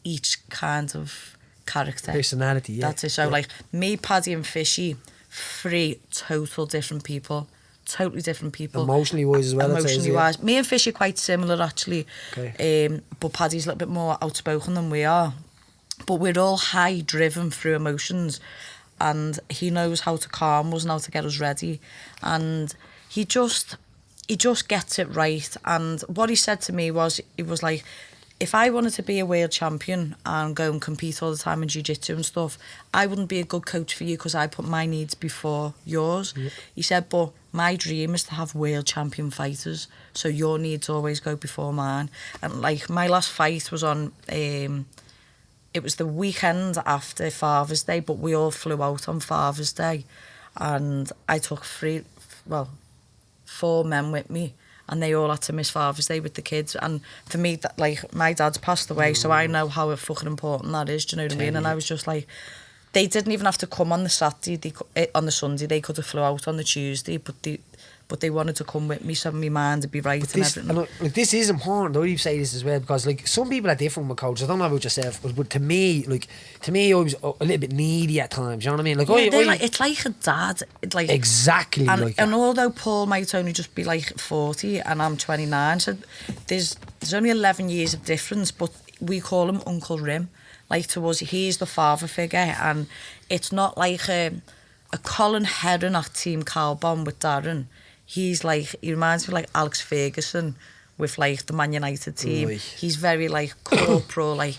each kind of character. Personality, yeah. That's it. So like me, Paddy and Fishy, 3 total different people. Totally different people. Emotionally wise as well. Emotionally wise. Me and Fishy are quite similar actually. Okay. But Paddy's a little bit more outspoken than we are. But we're all high driven through emotions. And he knows how to calm us and how to get us ready. And he just gets it right. And what he said to me was, it was like, if I wanted to be a world champion and go and compete all the time in jiu-jitsu and stuff, I wouldn't be a good coach for you because I put my needs before yours. Yep. He said, but my dream is to have world champion fighters, so your needs always go before mine. And like my last fight was on, it was the weekend after Father's Day, but we all flew out on Father's Day. And I took 4 men with me. And they all had to miss Father's Day with the kids. And for me, that, like, my dad's passed away, so I know how fucking important that is, do you know what I mean? And I was just like, they didn't even have to come on the Saturday, on the Sunday, they could have flew out on the Tuesday, but they wanted to come with me so my mind would be right and everything. And like, this is important, though you say this as well, because like some people are different with coaches. I don't know about yourself, but to me, I was a little bit needy at times, you know what I mean? Like, it's like a dad. Like, exactly. And although Paul might only just be like 40 and I'm 29, so there's only 11 years of difference, but we call him Uncle Rim. Like, to us, he's the father figure, and it's not like a Colin Heron at Team Carbon with Darren. He reminds me like Alex Ferguson with like the Man United team. Oy. He's very like corporal, like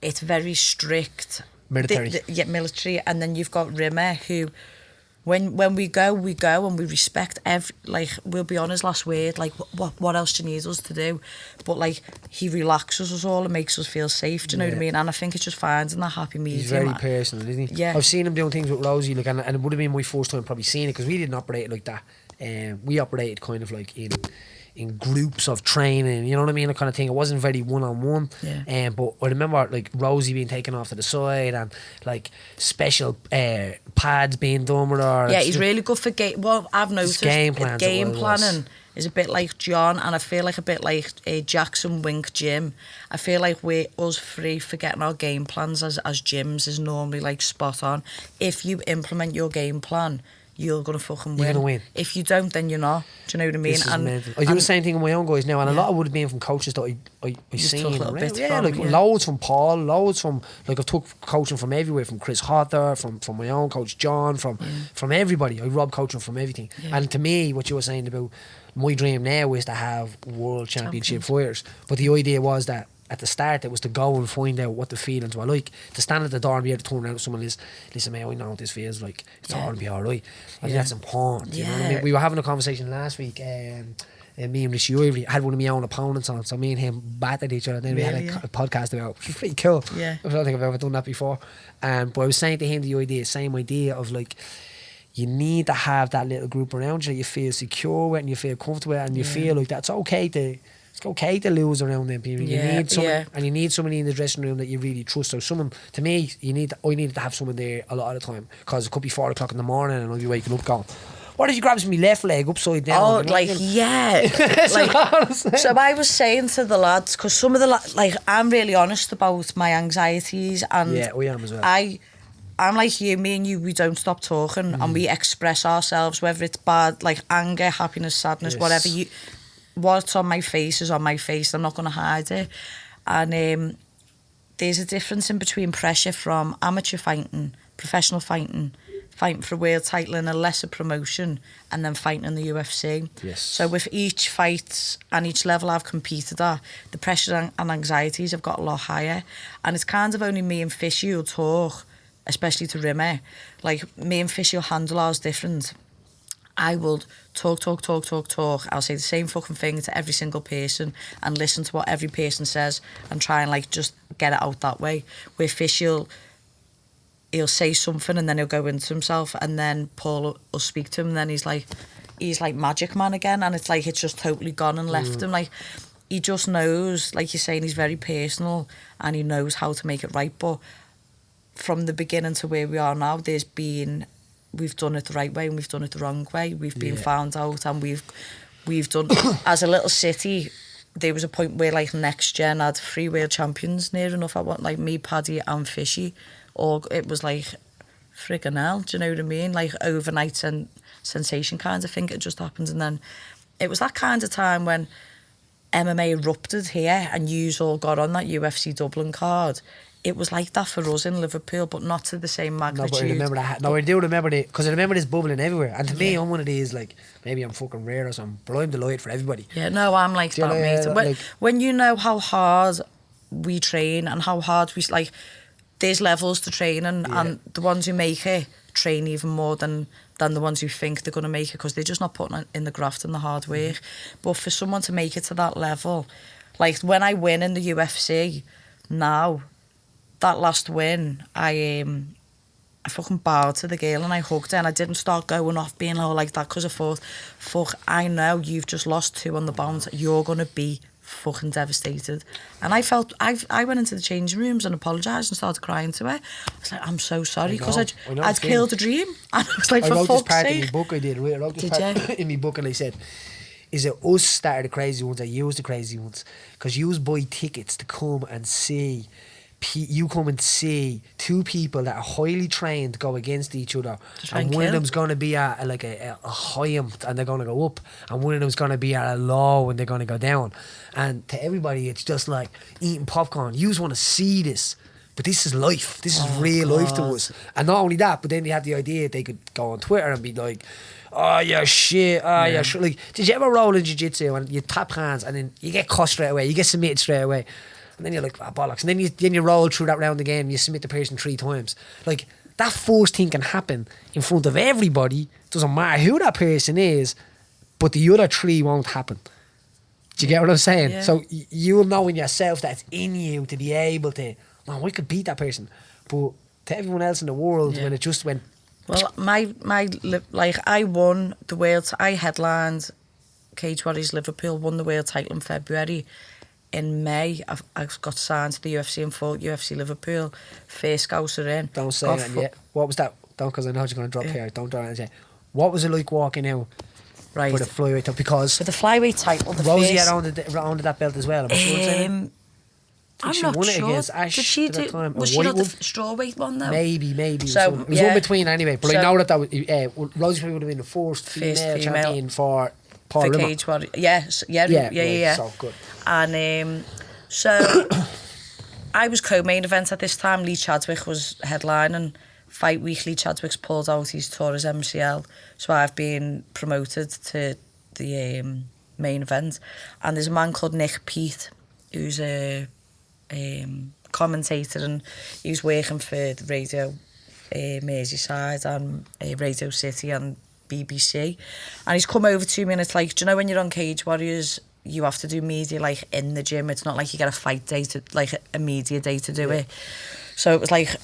it's very strict. Military. Military. And then you've got Rimmer, who when we go and we respect we'll be on his last word, like what else do you need us to do? But like he relaxes us all and makes us feel safe, do you know what I mean? And I think it's just finding that happy medium. He's very personal, isn't he? Yeah. I've seen him doing things with Rosie, like, and it would have been my first time probably seeing it, because we didn't operate like that. We operated kind of like in groups of training, you know what I mean, that kind of thing. It wasn't very one-on-one. Yeah. But I remember like Rosie being taken off to the side and like special pads being done with her. Yeah, he's really good for well, I've noticed game planning is a bit like John, and I feel like a bit like Jackson Wink Jim. I feel like us 3 forgetting our game plans as gyms is normally like spot on. If you implement your game plan, you're going to fucking win. You're going to win. If you don't, then you're not. Do you know what I mean? This is mental. I do the same thing with my own guys now, and a lot of it would have been from coaches that I seen. Loads from Paul, loads from, like, I took coaching from everywhere, from Chris Hotter, from my own coach John, from everybody. I robbed coaching from everything. Yeah. And to me, what you were saying about my dream now is to have world championship fighters. But the idea was that at the start, it was to go and find out what the feelings were like. To stand at the door and be able to turn around to someone and listen, mate, I know what this feels like. It's all going to be all right. I think that's important. You know what I mean? We were having a conversation last week, me and Richie Ivory had one of my own opponents on, so me and him battered each other, and then we had a podcast about it, which was pretty cool. Yeah. I don't think I've ever done that before. But I was saying to him the same idea of like, you need to have that little group around you that you feel secure with and you feel comfortable with, and you feel like that's okay to lose around them people. You need someone, and you need somebody in the dressing room that you really trust. So someone, to me, I needed to have someone there a lot of the time, because it could be 4 o'clock in the morning and I'll be waking up going, what if you grabs my left leg upside down? Oh, like, yeah. So I was saying to the lads, because some of the I'm really honest about my anxieties, and yeah, we am as well. I'm like you, me and you, we don't stop talking, and we express ourselves, whether it's bad, like anger, happiness, sadness, whatever. What's on my face is on my face. I'm not going to hide it. And there's a difference in between pressure from amateur fighting, professional fighting for a world title in a lesser promotion, and then fighting in the UFC. Yes. So with each fight and each level I've competed at, the pressure and anxieties have got a lot higher. And it's kind of only me and Fishy who'll talk, especially to Rimmer. Like, me and Fishy will handle ours different. I will talk. I'll say the same fucking thing to every single person and listen to what every person says and try and like just get it out that way. Where Fish, he'll say something and then he'll go into himself, and then Paul will speak to him, and then he's like Magic Man again, and it's like it's just totally gone and left him. Like, he just knows, like you're saying, he's very personal and he knows how to make it right. But from the beginning to where we are now, we've done it the right way and we've done it the wrong way. We've been found out, and we've done, as a little city, there was a point where like next gen had 3 world champions near enough. I want like me, Paddy and Fishy, or it was like friggin' hell, do you know what I mean? Like overnight and sensation kind of thing. It just happened. And then it was that kind of time when MMA erupted here and yous all got on that UFC Dublin card. It was like that for us in Liverpool, but not to the same magnitude. No, but I remember that. No, I do remember it, because I remember this bubbling everywhere. And to me, I'm one of these, like, maybe I'm fucking rare or something, but I'm delighted for everybody. Yeah, no, I'm like that, mate. When you know how hard we train and how hard we, like, there's levels to training, and the ones who make it train even more than the ones who think they're going to make it, because they're just not putting in the graft and the hard work. But for someone to make it to that level, like when I win in the UFC now, that last win, I fucking bowed to the girl and I hugged her, and I didn't start going off being like that, because I thought, fuck, I know you've just lost 2 on the bounce, you're going to be fucking devastated. And I felt, I went into the changing rooms and apologised and started crying to her. I was like, I'm so sorry, because I'd killed a dream. And I was like, for fuck's sake. I wrote this part in my book, I wrote this part in my book, and I said, is it us that are the crazy ones, or you the crazy ones? Because you buy tickets to come and see, you come and see 2 people that are highly trained go against each other, and one of them's going to be at a high and they're going to go up, and one of them's going to be at a low and they're going to go down. And to everybody, it's just like eating popcorn. You just want to see this, but this is life. This is real life to us. And not only that, but then they have the idea they could go on Twitter and be like, oh yeah, shit, oh yeah, shit. Like, did you ever roll in jiu-jitsu and you tap hands and then you get cut straight away, you get submitted straight away? And then you're like, bollocks. And then you roll through that round again and you submit the person 3 times. Like, that first thing can happen in front of everybody. Doesn't matter who that person is, but the other 3 won't happen. Do you get what I'm saying? Yeah. So you'll know in yourself that it's in you to be able to, man, we could beat that person. But to everyone else in the world, when it just went... Well, I won the world... I headlined Cage Warriors Liverpool, won the world title in February. In May, I got signed to the UFC and fought UFC Liverpool. First scouser in. Don't say that yet. What was that? Don't, because I know you're going to drop here. Don't drop it yet. What was it like walking out for the flyweight title? Because for the flyweight title, Rosie had owned that belt as well. I'm not won it sure. Against Ash Did she at that time. Was she not the strawweight one though? Maybe. So, it was one between anyway. But I know that was Rosie would have been the first female champion for Cage Warrior. Yes, yeah. So good. And so I was co-main event at this time. Lee Chadwick was headlining. Fight week, Lee Chadwick's pulled out. He's tore his MCL. So I've been promoted to the main event. And there's a man called Nick Pete, who's a commentator, and he was working for the radio Merseyside and Radio City and BBC. And he's come over to me and it's like, do you know when you're on Cage Warriors, you have to do media like in the gym? It's not like you get a fight day to, like a media day to do it. So it was like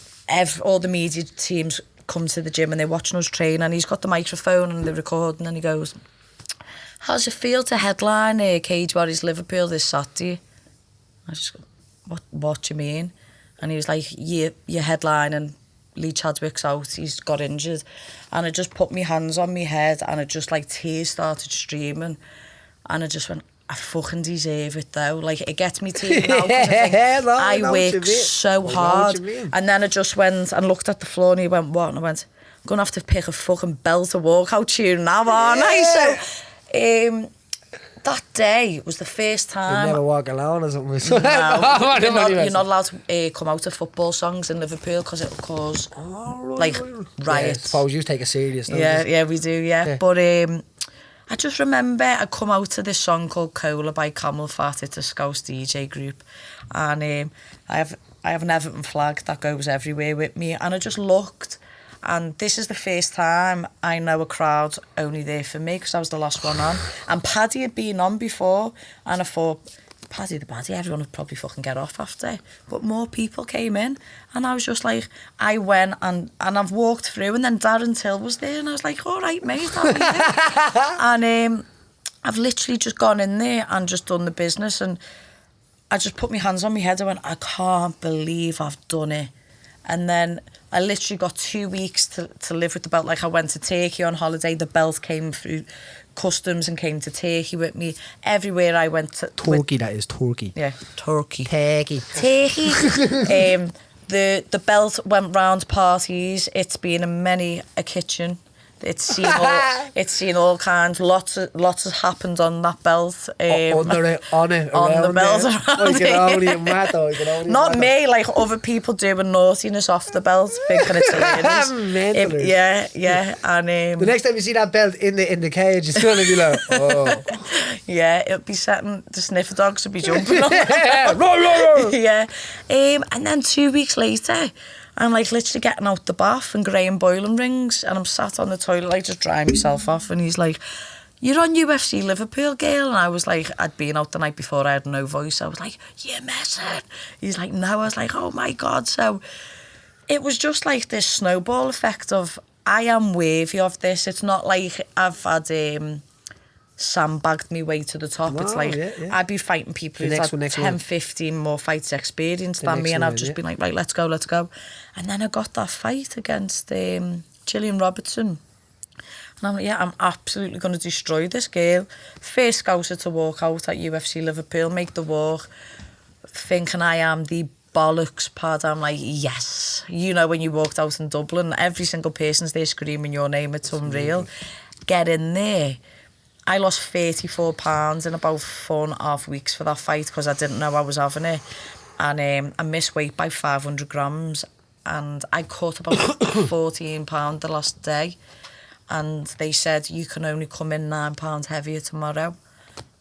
all the media teams come to the gym and they're watching us train, and he's got the microphone and they're recording, and he goes, how's it feel to headline Cage Warriors Liverpool this Saturday? I just go, what do you mean? And he was like, you're headlining, Lee Chadwick's out, he's got injured. And I just put my hands on my head and it just like tears started streaming, and I just went, I fucking deserve it though. Like, it gets me to now, because I worked so hard. And then I just went and looked at the floor and he went, what? And I went, I'm going to have to pick a fucking bell to walkout tune now, aren't I? So that day was the first time... You never walk alone or something? No, you're not allowed to come out of football songs in Liverpool because it will cause riots. Yeah, I suppose you take it serious. Yeah, we do, But I just remember I come out to this song called Cola by Camel Fat. It's a Scouse DJ group, and I have an Everton flag that goes everywhere with me, and I just looked, and this is the first time I know a crowd's only there for me because I was the last one on, and Paddy had been on before, and I thought, Paddy, everyone would probably fucking get off after, but more people came in, and I was just like, I went and I've walked through, and then Darren Till was there, and I was like, all right mate, how are you? And I've literally just gone in there and just done the business, and I just put my hands on my head. I went, I can't believe I've done it. And then I literally got 2 weeks to live with the belt. Like, I went to Turkey on holiday. The belt came through customs and came to Turkey with me. Everywhere I went to... Turkey, that is Turkey. Yeah, Turkey. Turkey. The belt went round parties. It's been in many a kitchen. It's seen all kinds. Lots has happened on that belt. On the belt around it. Not me, like other people doing naughtiness off the belt, thinking it's hilarious. Yeah. And the next time you see that belt in the cage, it's gonna be like, oh. Yeah, it'll be setting the sniffer dogs to be jumping on the yeah. And then 2 weeks later, I'm like literally getting out the bath and greying boiling rings, and I'm sat on the toilet like just drying myself off, and he's like, you're on UFC Liverpool, girl? And I was like, I'd been out the night before, I had no voice. I was like, you're messing. He's like, no. I was like, oh my God. So it was just like this snowball effect of, I am worthy of this. It's not like I've had sandbagged me way to the top. No, it's like I'd be fighting people who've had 10, 15 more fights experience than me, and I've just been like, right, let's go. And then I got that fight against Gillian Robertson, and I'm like, I'm absolutely going to destroy this girl. First scouser to walk out at UFC Liverpool, make the walk, thinking I am the bollocks pad. I'm like, yes. You know, when you walked out in Dublin, every single person's there screaming your name. It's unreal. Get in there. I lost 34 pounds in about 4.5 weeks for that fight because I didn't know I was having it. And I missed weight by 500 grams. And I cut about 14 pounds the last day. And they said, you can only come in 9 pounds heavier tomorrow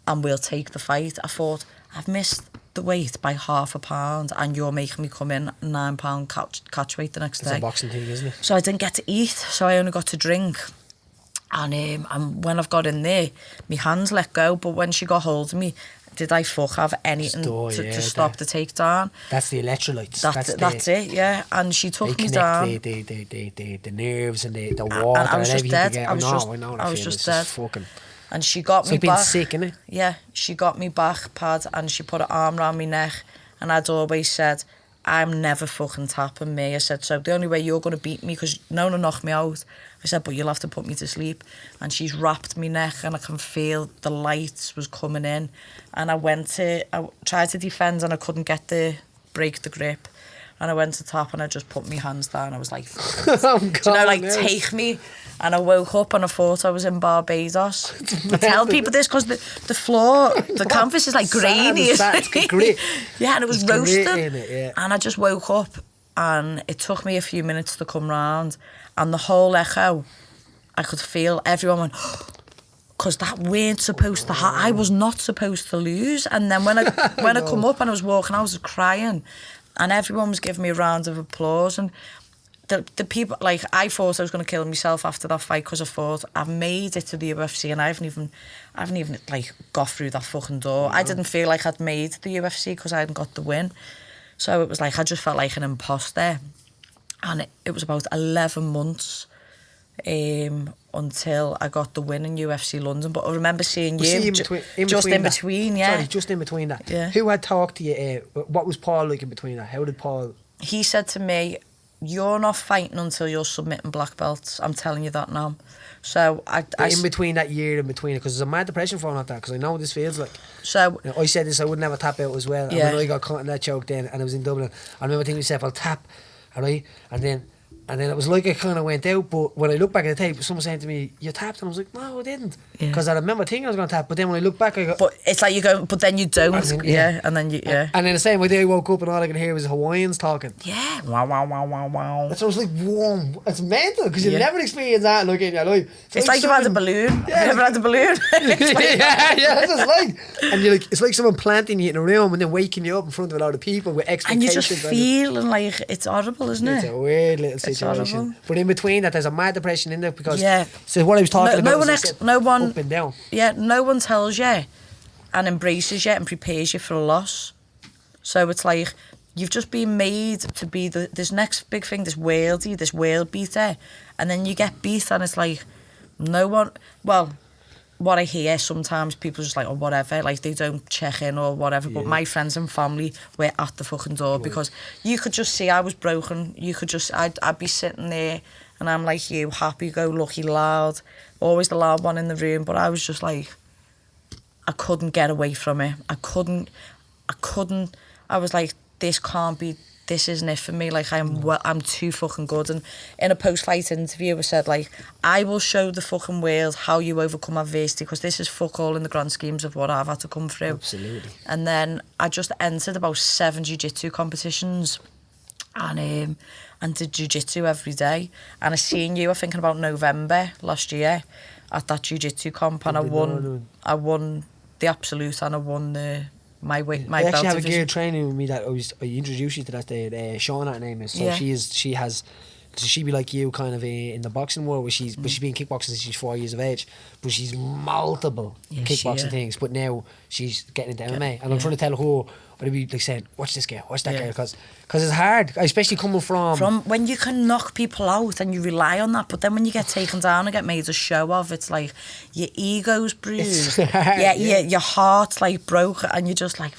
and we'll take the fight. I thought, I've missed the weight by £0.5 pound and you're making me come in 9 pound catch weight the next day. It's a boxing thing, isn't it? So I didn't get to eat, so I only got to drink. And when I've got in there, my hands let go, but when she got hold of me, did I have anything to stop the takedown? That's the electrolytes. That's it, yeah. And she took me down. The nerves and the water and I was and just everything. dead. I was just dead. And she got me back. Been sick, innit? Yeah, she got me back, Pad, and she put her arm around my neck. And I'd always said, I'm never fucking tapping me. I said, so the only way you're going to beat me, because no one knocked me out. I said, but you'll have to put me to sleep. And she's wrapped me neck and I can feel the lights was coming in. And I tried to defend and I couldn't break the grip. And I went to tap and I just put my hands down. I was like, take me. And I woke up and I thought I was in Barbados. I tell people this because the floor, the canvas is like grainy. It's great. Yeah, and it was roasting. Yeah. And I just woke up and it took me a few minutes to come round. And the whole echo, I could feel everyone went, because that weren't supposed to happen. I was not supposed to lose. And then when I come up and I was walking, I was crying. And everyone was giving me a round of applause. And the people, like, I thought I was going to kill myself after that fight because I thought I've made it to the UFC and I haven't even like got through that fucking door. I didn't feel like I'd made the UFC because I hadn't got the win. So it was like I just felt like an imposter. And it was about 11 months until I got the win in UFC London. But I remember seeing you just in between, yeah. Sorry, just in between that. Yeah. Who had talked to you? What was Paul like in between that? How did Paul... He said to me, you're not fighting until you're submitting black belts. I'm telling you that now. So in between that year, because there's a mad depression for that, because I know what this feels like. So I said this, I wouldn't have a tap out as well. Yeah. And when I got caught in that choke then, and I was in Dublin, I remember thinking to myself, I'll tap, alright? And then it was like I kind of went out, but when I look back at the tape, someone saying to me, you tapped? And I was like, no, I didn't. Because I remember thinking I was going to tap, but then when I look back, I go... But it's like you go, but then you don't. And then you... And then the same way I woke up and all I could hear was Hawaiians talking. Yeah. Wow, wow, wow, wow, wow. So I was like, whoa, it's mental, because you've never experienced that like in your life. It's like you've had a balloon. Yeah. You've never had a balloon. yeah, that's what it's like. And you're like, it's like someone planting you in a room and then waking you up in front of a lot of people with expectations. And you just feeling like it's horrible, isn't it? It's a weird little situation. But in between that, there's a mad depression in there because so what I was talking about no one up and down. Yeah, no one tells you and embraces you and prepares you for a loss. So it's like you've just been made to be this next big thing, this world beater, and then you get beat and it's like no one. Well, what I hear sometimes, people just like, oh, whatever, like they don't check in or whatever, but my friends and family were at the fucking door because you could just see I was broken. You could just, I'd be sitting there and I'm like you, happy-go-lucky, loud, always the loud one in the room, but I was just like, I couldn't get away from it. I couldn't, I was like, this isn't it for me. Like, I'm too fucking good. And in a post-fight interview, I said, like, I will show the fucking world how you overcome adversity, because this is fuck all in the grand schemes of what I've had to come through. Absolutely. And then I just entered about 7 jiu-jitsu competitions and did jiu-jitsu every day. And I seen you, I think, in about November last year at that jiu-jitsu comp, and I won the absolute, and I won my I belt actually have division. a girl training with me that I introduced you to that day. Shauna, her name is. So she'd be like you, kind of in the boxing world, where she's been kickboxing since she's 4 years of age, but she's multiple kickboxing things. But now she's getting into MMA, and I'm trying to tell her. I'd be like saying, watch this girl, watch that girl, because it's hard, especially coming from when you can knock people out and you rely on that, but then when you get taken down and get made a show of, it's like your ego's bruised, your heart's like broke, and you're just like,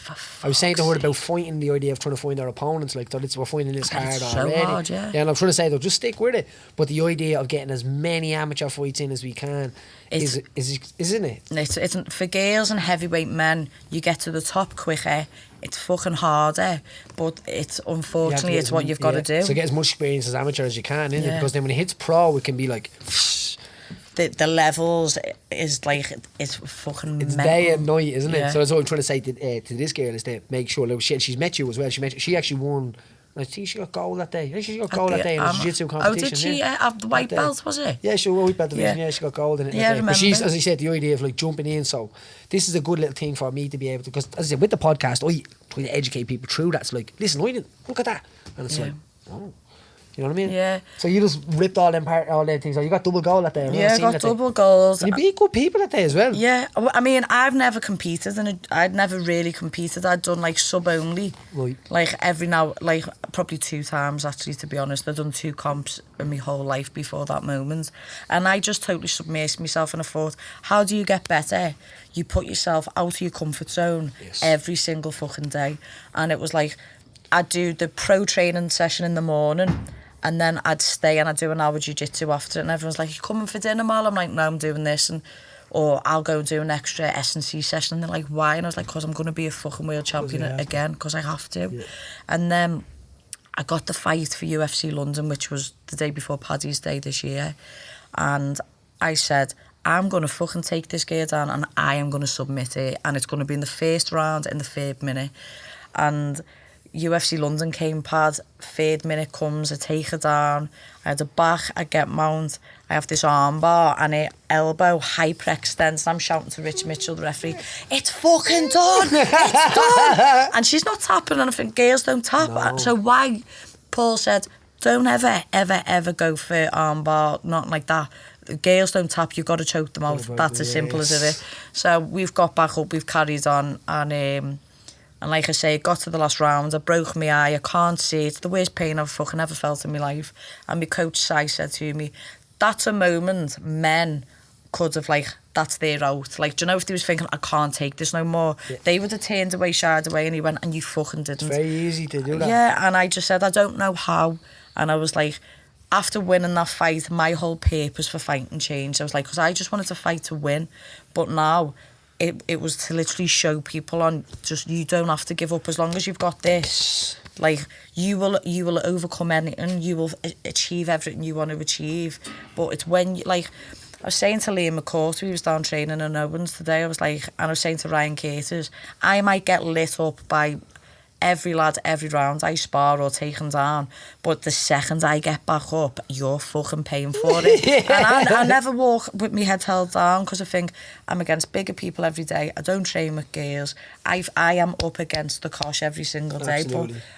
I was saying to her about fighting, the idea of trying to find our opponents, like we're finding this hard already. So hard, yeah. And I'm trying to say though, just stick with it. But the idea of getting as many amateur fights in as we can isn't it? It's for girls and heavyweight men, you get to the top quicker. It's fucking harder, but it's unfortunately it's what you've got to do. So get as much experience as amateur as you can, innit? Because then when it hits pro, it can be like the levels is like it's fucking. It's mental. day and night, isn't it? So that's what I'm trying to say to this girl, is to make sure. Like, she's met you as well. She actually won. I think she got gold that day. I think she got gold that day in a jiu-jitsu competition. Oh, did she have the white belt, was it? Yeah, she won white belt division. Yeah, she got gold in it. Yeah, I remember. But she's, as I said, the idea of like jumping in. So this is a good little thing for me to be able to, because as I said, with the podcast, I try to educate people through that. It's like, listen, I didn't look at that, and it's like, oh. You know what I mean? Yeah. So you just ripped all them things. So you got double goal that day. Yeah, I got double goals. And you beat good people that day as well. Yeah, I mean, I've never competed, and I'd never really competed. I'd done like sub only, right? Like every now, like probably 2 times actually. To be honest, I'd done 2 comps in my whole life before that moment, and I just totally submersed myself. And I thought, how do you get better? You put yourself out of your comfort zone every single fucking day. And it was like, I'd do the pro training session in the morning, and then I'd stay and I'd do an hour jiu-jitsu after it, and everyone's like, you coming for dinner, Mal? I'm like, no, I'm doing this. Or I'll go and do an extra S&C session, and they're like, why? And I was like, because I'm going to be a fucking world champion again, because I have to. Yeah. And then I got the fight for UFC London, which was the day before Paddy's Day this year, and I said, I'm going to fucking take this girl down, and I am going to submit it, and it's going to be in the first round, in the 3rd minute. And UFC London came, Pad, 3rd minute comes, I take her down, I had a back, I get mount, I have this arm bar and an elbow hyperextends, and I'm shouting to Rich Mitchell, the referee, it's fucking done, it's done. And she's not tapping, and I think girls don't tap. No. So why? Paul said, don't ever go for arm bar, nothing like that. Girls don't tap, you've got to choke them out. That's as simple as it is. So we've got back up, we've carried on, and like I say, it got to the last round, I broke my eye, I can't see, it's the worst pain I've fucking ever felt in my life. And my coach Si said to me, that's a moment men could have, like, that's their out. Like, do you know, if they was thinking, I can't take this no more, they would have turned away, shied away, and he went, and you fucking didn't. It's very easy to do that. Yeah, and I just said, I don't know how. And I was like, after winning that fight, my whole purpose for fighting changed. I was like, because I just wanted to fight to win, but now it was to literally show people on, just, you don't have to give up as long as you've got this. Like, you will overcome anything, you will achieve everything you want to achieve. But it's when you, like, I was saying to Liam McCourt, he was down training in Owens today, I was like, and I was saying to Ryan Caters, I might get lit up by every lad, every round I spar or taken down, but the second I get back up, you're fucking paying for it. And I never walk with my head held down, because I think I'm against bigger people every day. I don't train with girls. I am up against the cosh every single day.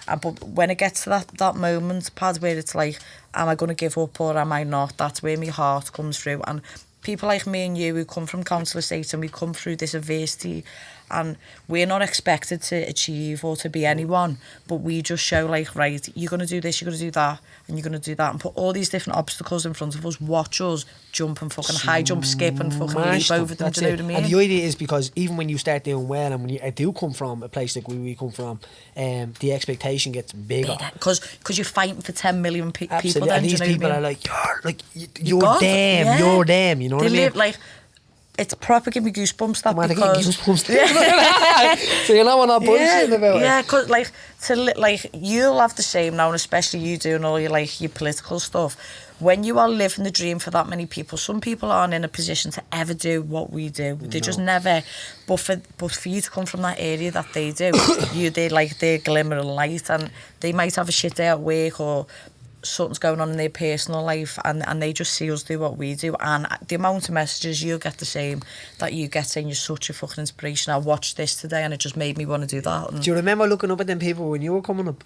But when it gets to that moment, Pad, where it's like, am I going to give up or am I not? That's where my heart comes through. And people like me and you who come from council estates and we come through this adversity and we're not expected to achieve or to be anyone, but we just show like, right, you're going to do this, you're going to do that, and you're going to do that, and put all these different obstacles in front of us. Watch us jump and fucking high jump, skip and fucking leap over them. Do you know what I mean? And the idea is because even when you start doing well and when you do come from a place like we come from, the expectation gets bigger. Because you're fighting for 10 million people. Absolutely. Then, and these people are like, you're God, them, yeah. you're them. You know what I mean? Live like. It's proper give me goosebumps that Man, because... I get goosebumps. So you know when I'm bullshitting about it. Yeah, because like you'll have the same now, and especially you doing all your your political stuff. When you are living the dream for that many people, some people aren't in a position to ever do what we do. They just never. But for you to come from that area that they do, they're like their glimmer of light, and they might have a shit day at work or something's going on in their personal life, and they just see us do what we do, and the amount of messages you'll get the same that you get saying you're such a fucking inspiration. I watched this today and it just made me want to do that. And do you remember looking up at them people when you were coming up?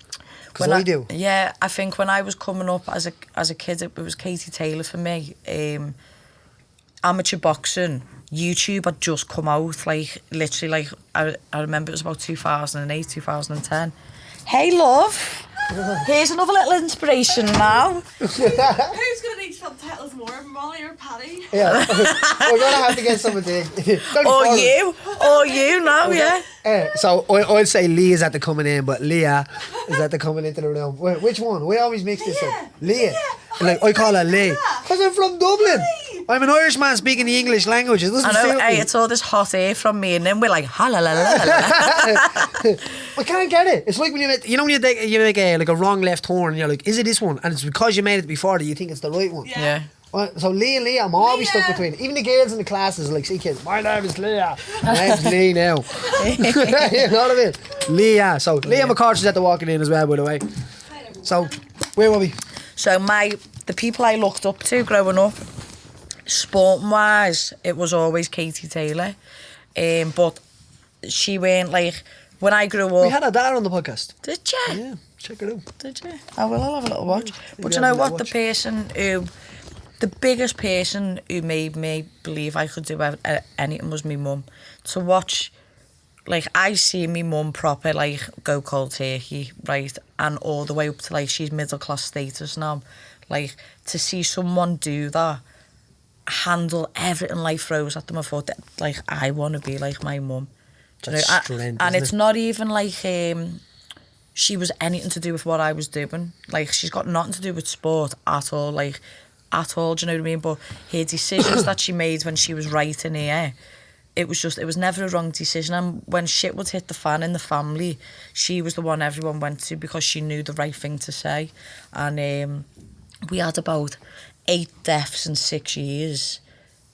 Because I do. Yeah, I think when I was coming up as a kid, it was Katie Taylor for me. Amateur boxing, YouTube had just come out, like literally, like I remember it was about 2008, 2010. Hey love, here's another little inspiration now. Who's going to need subtitles more, Molly or Paddy? Yeah, we're going to have to get something to... Or you now, yeah. So I'd say Leah's at the coming in, but Leah is at the coming into the room. Which one? We always mix this up. Leah. Like, I call her Leah. Because I'm from Dublin. I'm an Irishman speaking the English language. It doesn't suit me. It's all this hot air from me, and then we're like, ha la la la la. I can't get it. It's like when you make a wrong left turn, and you're like, is it this one? And it's because you made it before that you think it's the right one. Yeah. So Leah, I'm always stuck between. Even the girls in the classes are like, see kids, my name is Leah. My name's Lee now. You know what I mean? Leah. So Leah McCarthy's is at the walking in as well, by the way. So where were we? So the people I looked up to growing up, sporting wise, it was always Katie Taylor. But she weren't like, when I grew up... We had her dad on the podcast. Did you? Yeah, check it out. Did you? I'll have a little watch. But you know what? The biggest person who made me believe I could do anything was my mum. To watch, like, I see my mum proper, like, go cold turkey, right? And all the way up to, like, she's middle class status now. Like, to see someone do that, handle everything life throws at them, I thought that, like, I want to be like my mum. Strength, and it's not even like she was anything to do with what I was doing. Like, she's got nothing to do with sport at all, like, at all, do you know what I mean? But her decisions that she made when she was writing here, it was never a wrong decision. And when shit would hit the fan in the family, she was the one everyone went to because she knew the right thing to say. And we had about 8 deaths in 6 years,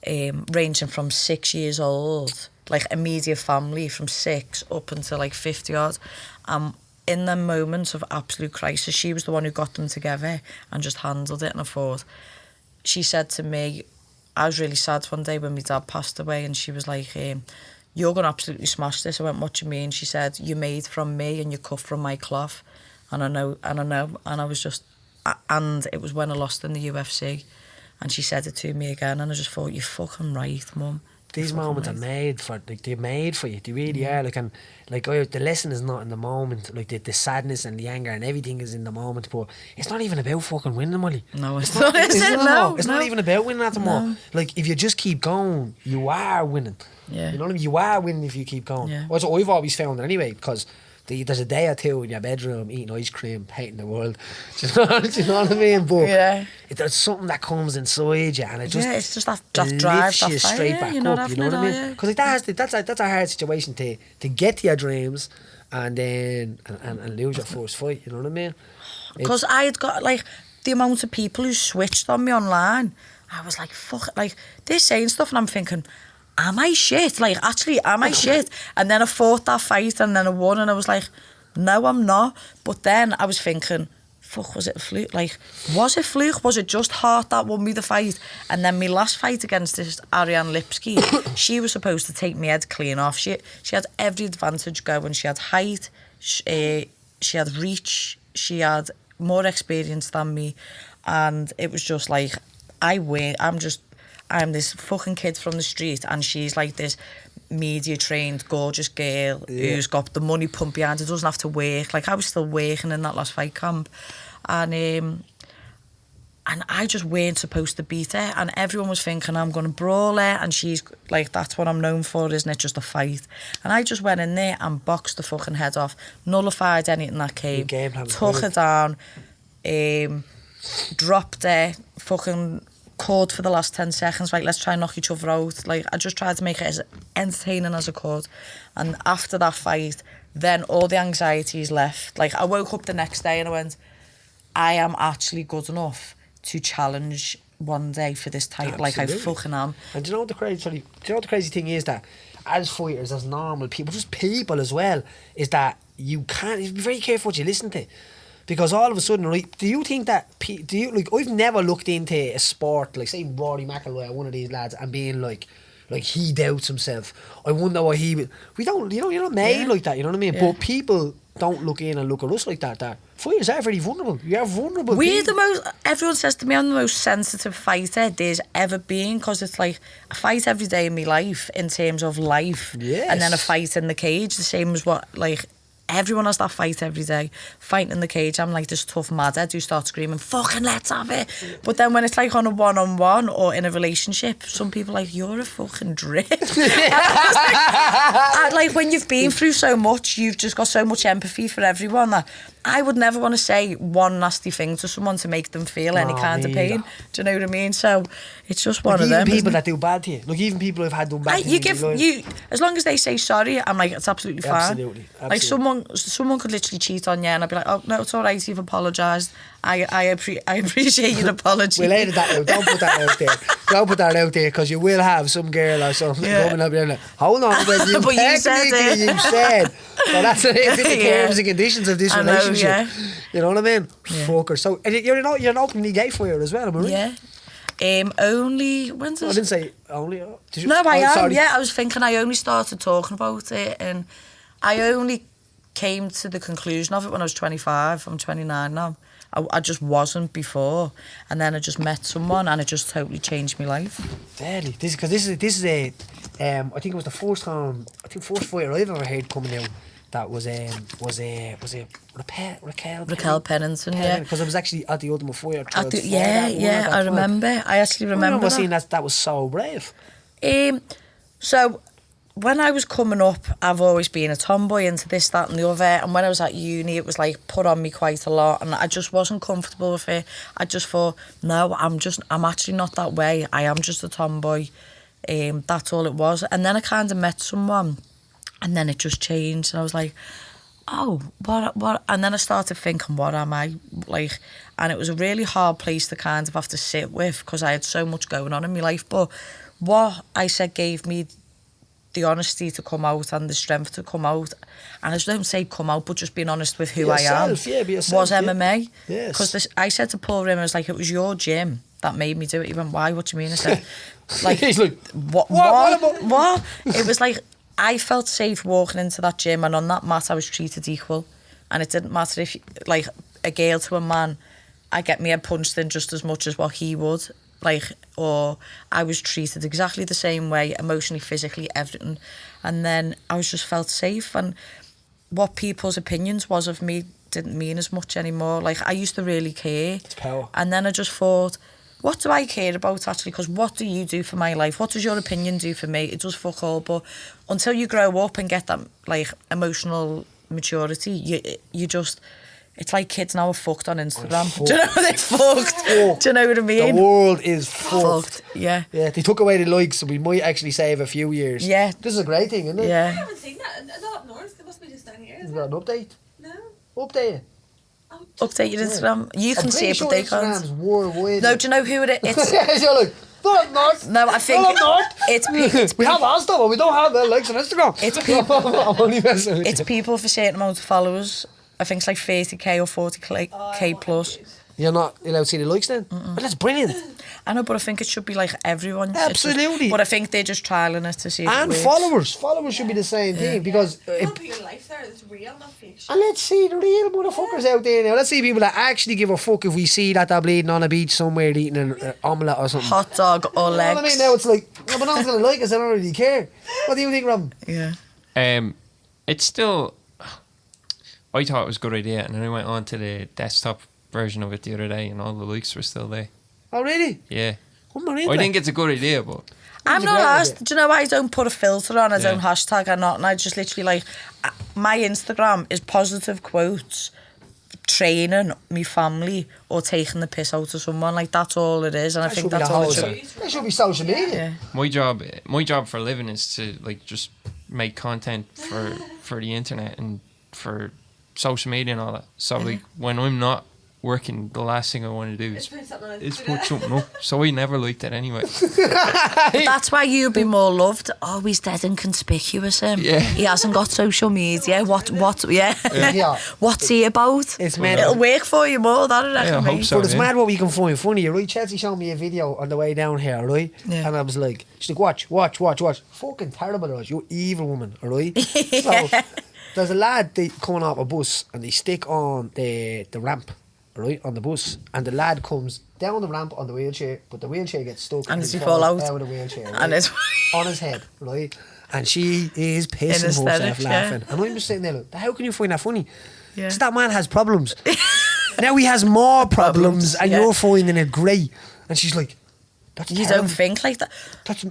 ranging from 6 years old, like immediate family, from 6 up until like 50 odd. In the moments of absolute crisis, she was the one who got them together and just handled it. And I thought, she said to me, I was really sad one day when my dad passed away, and she was like, you're going to absolutely smash this. I went, what do you mean? She said, you're made from me and you're cut from my cloth. And I know. And I was just, and it was when I lost in the UFC. And she said it to me again, and I just thought, you're fucking right, Mum. These moments are made for, like, they're made for you. They really are. Like, and like, the lesson is not in the moment. Like, the sadness and the anger and everything is in the moment. But it's not even about fucking winning, Molly. No, it's not. It's not even about winning at the moment. Like, if you just keep going, you are winning. Yeah. You know what I mean? You are winning if you keep going. Yeah. Well, that's what I've always found anyway, because there's a day or two in your bedroom eating ice cream, hating the world. Do you know what I mean? But there's something that comes inside you, and it just it's just that drive, lifts you straight back up. You know what I mean? Because that's a hard situation to get to your dreams, and then and lose your first fight. You know what I mean? Because I had got, like, the amount of people who switched on me online. I was like, fuck it, like, they're saying stuff, and I'm thinking, am I shit? Like, actually, am I shit? And then I fought that fight, and then I won, and I was like, no, I'm not. But then I was thinking, fuck, was it a fluke? Like, was it fluke? Was it just heart that won me the fight? And then my last fight against this Ariane Lipsky, she was supposed to take my head clean off. She had every advantage going. She had height, she had reach, she had more experience than me. And it was just like, I win. I'm this fucking kid from the street, and she's like this media trained, gorgeous girl who's got the money pumped behind her, doesn't have to work. Like, I was still working in that last fight camp, and I just weren't supposed to beat her, and everyone was thinking I'm going to brawl her, and she's like, that's what I'm known for, isn't it, just a fight? And I just went in there and boxed the fucking head off, nullified anything that came, took her down, dropped her, fucking called for the last 10 seconds, like, let's try and knock each other out. Like, I just tried to make it as entertaining as I could. And after that fight, then all the anxieties left. Like, I woke up the next day and I went, I am actually good enough to challenge one day for this title. Like, I fucking am. And do you know what the crazy thing is, that as fighters, as normal people, just people as well, is that you be very careful what you listen to. Because all of a sudden, right, do you think that, I've never looked into a sport, like, say, Rory McIlroy, one of these lads, and being like he doubts himself. I wonder what he would, you're not made like that, you know what I mean? But people don't look in and look at us like that. Fighters are very vulnerable. You are vulnerable. Everyone says to me, I'm the most sensitive fighter there's ever been, because it's like a fight every day in my life, in terms of life. Yes. And then a fight in the cage, the same as what, like, everyone has that fight every day. Fighting in the cage, I'm like this tough madhead who starts screaming, fucking let's have it. But then when it's like on a one-on-one or in a relationship, some people are like, you're a fucking drip. Like, when you've been through so much, you've just got so much empathy for everyone that I would never want to say one nasty thing to someone to make them feel any kind of pain. Do you know what I mean? So it's just one of them. Even people that do bad to you. Like, even people who've had done bad to you. As long as they say sorry, I'm like, it's absolutely fine. Absolutely. Like, someone could literally cheat on you, and I'd be like, oh no, it's all right, you've apologised. I appreciate your apology. We'll edit that out. Don't put that out there. Don't put that out there, because you will have some girl or something coming up and like, hold on, but you but you said. Well, that's the terms and conditions of this relationship. You know what I mean? Fucker. So, and you're an openly gay fighter as well, am I right? Yeah. Only, when's this? I didn't say only. Did you? No, I am. Sorry. Yeah, I was thinking, I only started talking about it, and I only came to the conclusion of it when I was 25. I'm 29 now. I just wasn't before, and then I just met someone, and it just totally changed my life. Deadly. This is a I think it was the first fighter I've ever heard coming out that was Raquel Pennington, yeah. Because I was actually at the Ultimate Fighter. I remember. I actually remember. I remember seeing that was so brave. So when I was coming up, I've always been a tomboy into this, that and the other, and when I was at uni, it was like put on me quite a lot, and I just wasn't comfortable with it. I just thought, no, I'm actually not that way. I am just a tomboy. That's all it was. And then I kind of met someone, and then it just changed, and I was like, oh, what? And then I started thinking, what am I? Like, and it was a really hard place to kind of have to sit with, because I had so much going on in my life. But what I said gave me the honesty to come out and the strength to come out, and I just don't say come out, but just being honest with who I am, was MMA. Yes. Because I said to Paul Rim, I was like, it was your gym that made me do it. He went, why? What do you mean? I said, like, he's like, what? It was like, I felt safe walking into that gym, and on that mat I was treated equal, and it didn't matter if, like, a girl to a man, I get my head punched in just as much as what he would, like, or I was treated exactly the same way, emotionally, physically, everything. And then I was just felt safe, and what people's opinions was of me didn't mean as much anymore. Like, I used to really care. It's power. And then I just thought, what do I care about actually? Because what do you do for my life? What does your opinion do for me? It does fuck all. But until you grow up and get that, like, emotional maturity, you just, it's like kids now are fucked on Instagram. Do you know they're fucked? Do you know what I mean? The world is fucked. Yeah. Yeah, they took away the likes, so we might actually save a few years. Yeah. This is a great thing, isn't it? Yeah. I haven't seen that. Not up north. It must be just down here. Is that an update? No. Update. Update your Instagram. You can see it, but they can't. Instagram's worldwide. No, do you know who it is? You're like, not up north. No, I think it's we have our stuff, but we don't have the likes on Instagram. It's people. I'm only messing with It's people for a certain amount of followers. I think it's like 30k or 40k plus. You're not allowed to see the likes then? But that's brilliant. I know, but I think it should be like everyone. Absolutely. But I think they're just trialing it to see if And it works. followers should be the same thing because. You'll put your life there. It's real, not fiction. And let's see the real motherfuckers out there now. Let's see people that actually give a fuck if we see that they're bleeding on a beach somewhere eating an omelette or something. Hot dog or legs. You know what I mean? Now it's like, no, but no one's going to like us, I don't really care. What do you think, Rob? Yeah. It's still... I thought it was a good idea, and then I went on to the desktop version of it the other day, and all the likes were still there. Oh, really? Yeah. I'm not into I it. think it's a good idea, but... I'm not asked. Do you know why I don't put a filter on? I don't Yeah. hashtag or not, and I just literally like my Instagram is positive quotes, training me family or taking the piss out of someone. Like that's all it is, and I think that's all it should be. That should be social media. Yeah. My job for a living is to like just make content for the internet and for social media and all that. So like when I'm not working, the last thing I want to do It's put something on is Instagram. put something up. So I never liked it anyway. But that's why you'll be more loved. Oh, he's dead inconspicuous. Yeah. He hasn't got social media. What? Yeah. Yeah. What's he about? It's mad. It'll work for you more. That Yeah, I hope so. But it's yeah. mad what we can find funny, right? Chelsea showed me a video on the way down here, right? Yeah. And I was like, she's like, watch. Fucking terrible, right? You evil woman, alright? Yeah. So, there's a lad coming off a bus and they stick on the ramp, right, on the bus. And the lad comes down the ramp on the wheelchair, but the wheelchair gets stuck And he does he fall falls out? of the wheelchair, right? And it's on his head, right? And she is pissing herself hysterics, laughing. And I'm just sitting there like, how can you find that funny? Yeah. Because that man has problems. Now he has more problems and yeah. you're finding it great. And she's like, that's you terrible. don't think like that. That's,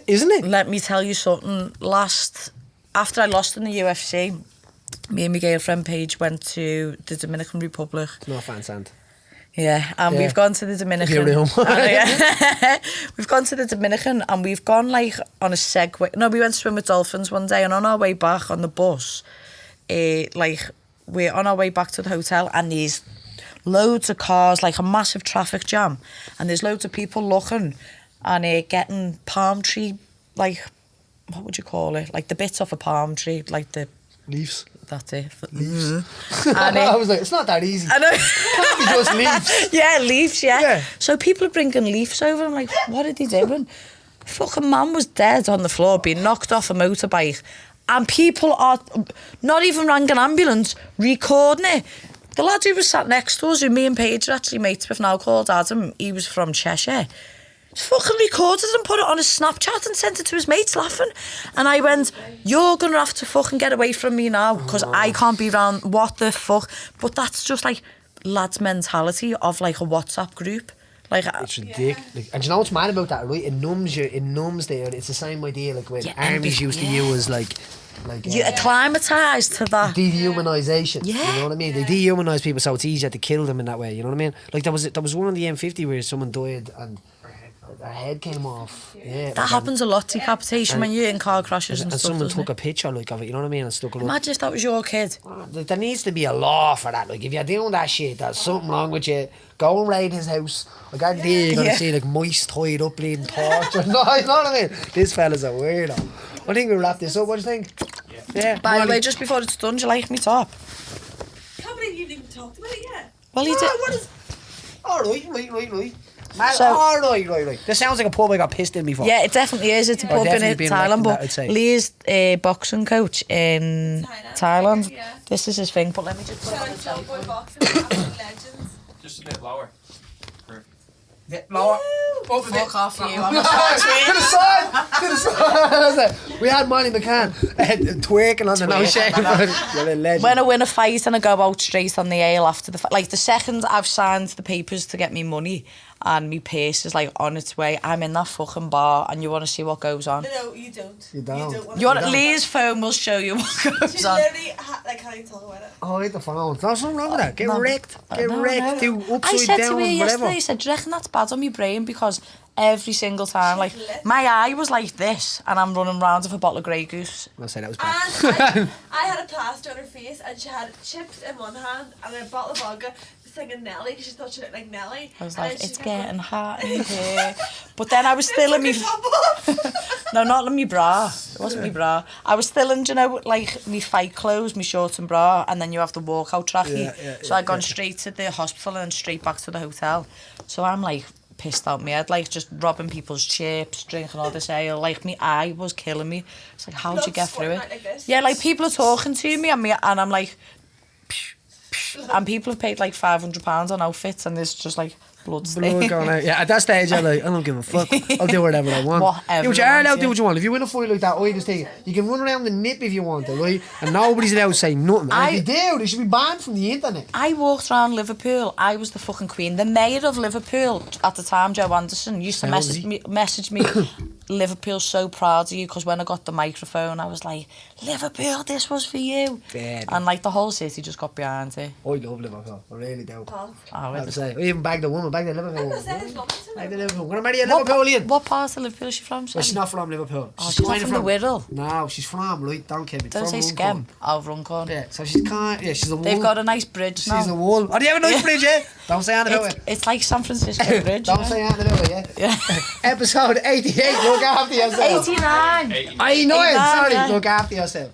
isn't it? Let me tell you something. After I lost in the UFC, me and my girlfriend Paige went to the Dominican Republic. No fan sand. Yeah, and Yeah. we've gone to the Dominican. Here we are. Yeah. We've gone to the Dominican and we've gone like on a Segway. No, we went to swim with dolphins one day and on our way back on the bus, like we're on our way back to the hotel and there's loads of cars, like a massive traffic jam, and there's loads of people looking and getting palm tree, like, what would you call it? Like the bits off a palm tree, like the... Leaves. That's it. Leaves. And I was like, it's not that easy. I know. Can't be just leaves. Yeah, leaves, yeah. Yeah. So people are bringing leaves over. I'm like, what are they doing? Fucking man was dead on the floor, being knocked off a motorbike. And people are not even rang an ambulance, recording it. The lad who was sat next to us, who me and Paige are actually mates with now, called Adam, he was from Cheshire. He's fucking recorded and put it on his Snapchat and sent it to his mates laughing. And I went, you're going to have to fucking get away from me now because I can't be around. What the fuck? But that's just like lads' mentality of like a WhatsApp group. Like, It's ridiculous. Like, and you know what's mad about that, right? It numbs you. It numbs there. It's the same idea like when Yeah, and armies used to use like you acclimatised to that. dehumanisation. Yeah. You know what I mean? They dehumanise people so it's easier to kill them in that way. You know what I mean? Like there was one on the M50 where someone died and their head came off. Yeah. That happens a lot, decapitation, when you're in car crashes and And stuff. someone doesn't took it? a picture like of it, you know what I mean, and stuck it up. Imagine if that was your kid. Like, there needs to be a law for that. Like if you're doing that shit, there's something wrong with you. Go and raid his house. Like I guarantee you're gonna Yeah. see like mice tied up, bleeding torture. No, you know what I mean? This fella's a weirdo. I think we wrap this up. What do you think? Yeah. By the Molly. way, just before it's done, do you like me top? Can't believe you didn't even talked about it yet. Well, he Ah, did. what is? All right. So- All right. This sounds like a pub I got pissed in before. Yeah, it definitely is. It's a pub in definitely been Thailand, elected that, I'd but say. Lee's boxing coach in Thailand. Yeah. This is his thing, but let me just put it Shout on out the to Old Boy telephone. Boxing, absolute legends. Just a bit lower. Perfect. Lower. Fuck off you. I'm To the side. We had Molly McCann twerking on the no shame. You're a legend. When I win a fight and I go out straight on the ale after the fight, like the second I've signed the papers to get me money and me purse is like on its way, I'm in that fucking bar and you want to see what goes on. No, you don't. You don't. wanna You want see that. Lee's phone will show you what goes She's on. literally, like, how do you talk about it? Oh, hit the phone. There's nothing wrong with that. Get No. wrecked. Get No, wrecked. no. Do upside I said down, to her whatever. yesterday, I said, do you reckon that's bad on my brain? Because every single time, like, my eye was like this and I'm running round with a bottle of Grey Goose. I'll say that was bad. And I had a plaster on her face and she had chips in one hand and a bottle of vodka singing Nelly because she thought she looked like Nelly. I was And like, then she it's kept getting going, hot in here. But then I was still in me... "Top off." No, not in me bra. It wasn't me bra. I was still in, you know, like, me fight clothes, me shorts and bra, and then you have the walkout trackie. So I'd gone straight to the hospital and straight back to the hotel. So I'm like pissed out my head, like just robbing people's chips, drinking all this ale. Like my eye was killing me. It's like, how'd you get through it? Like this. Yeah, like people are talking to me and I'm like, and people have paid like £500 on outfits and there's just like blood Blood going out. Yeah, at that stage I'm like, I don't give a fuck. I'll do whatever I want. Whatever You are allowed to do what you want. If you win a fight like that, I just think you can run around the nip if you want to, right? And nobody's allowed to say nothing. And if you do, they should be banned from the internet. I walked around Liverpool. I was the fucking queen. The mayor of Liverpool at the time, Joe Anderson, used to message me Liverpool's so proud of you, because when I got the microphone I was like, Liverpool, this was for you. Baby. And like the whole city just got behind it. I love Liverpool. I really do. I would say. I even bagged the woman, bagged the Liverpool woman. Bagged the Liverpool. I'm going to marry a Liverpoolian. What part of Liverpool is she from? Well, she's not from Liverpool. Oh, she's not kinda from the Wirral. No, she's from, right, don't care me. Don't say Skem. Oh, Runcorn. Yeah, so she's kind. Yeah, she's a wool. They've got a nice bridge now. She's a wool. Oh, do you have a nice bridge, yeah? Don't say anything about it. It's like San Francisco Bridge. Don't say anything about it, yeah? Episode 88, look after yourself. 89. 89, sorry, yeah. look after yourself.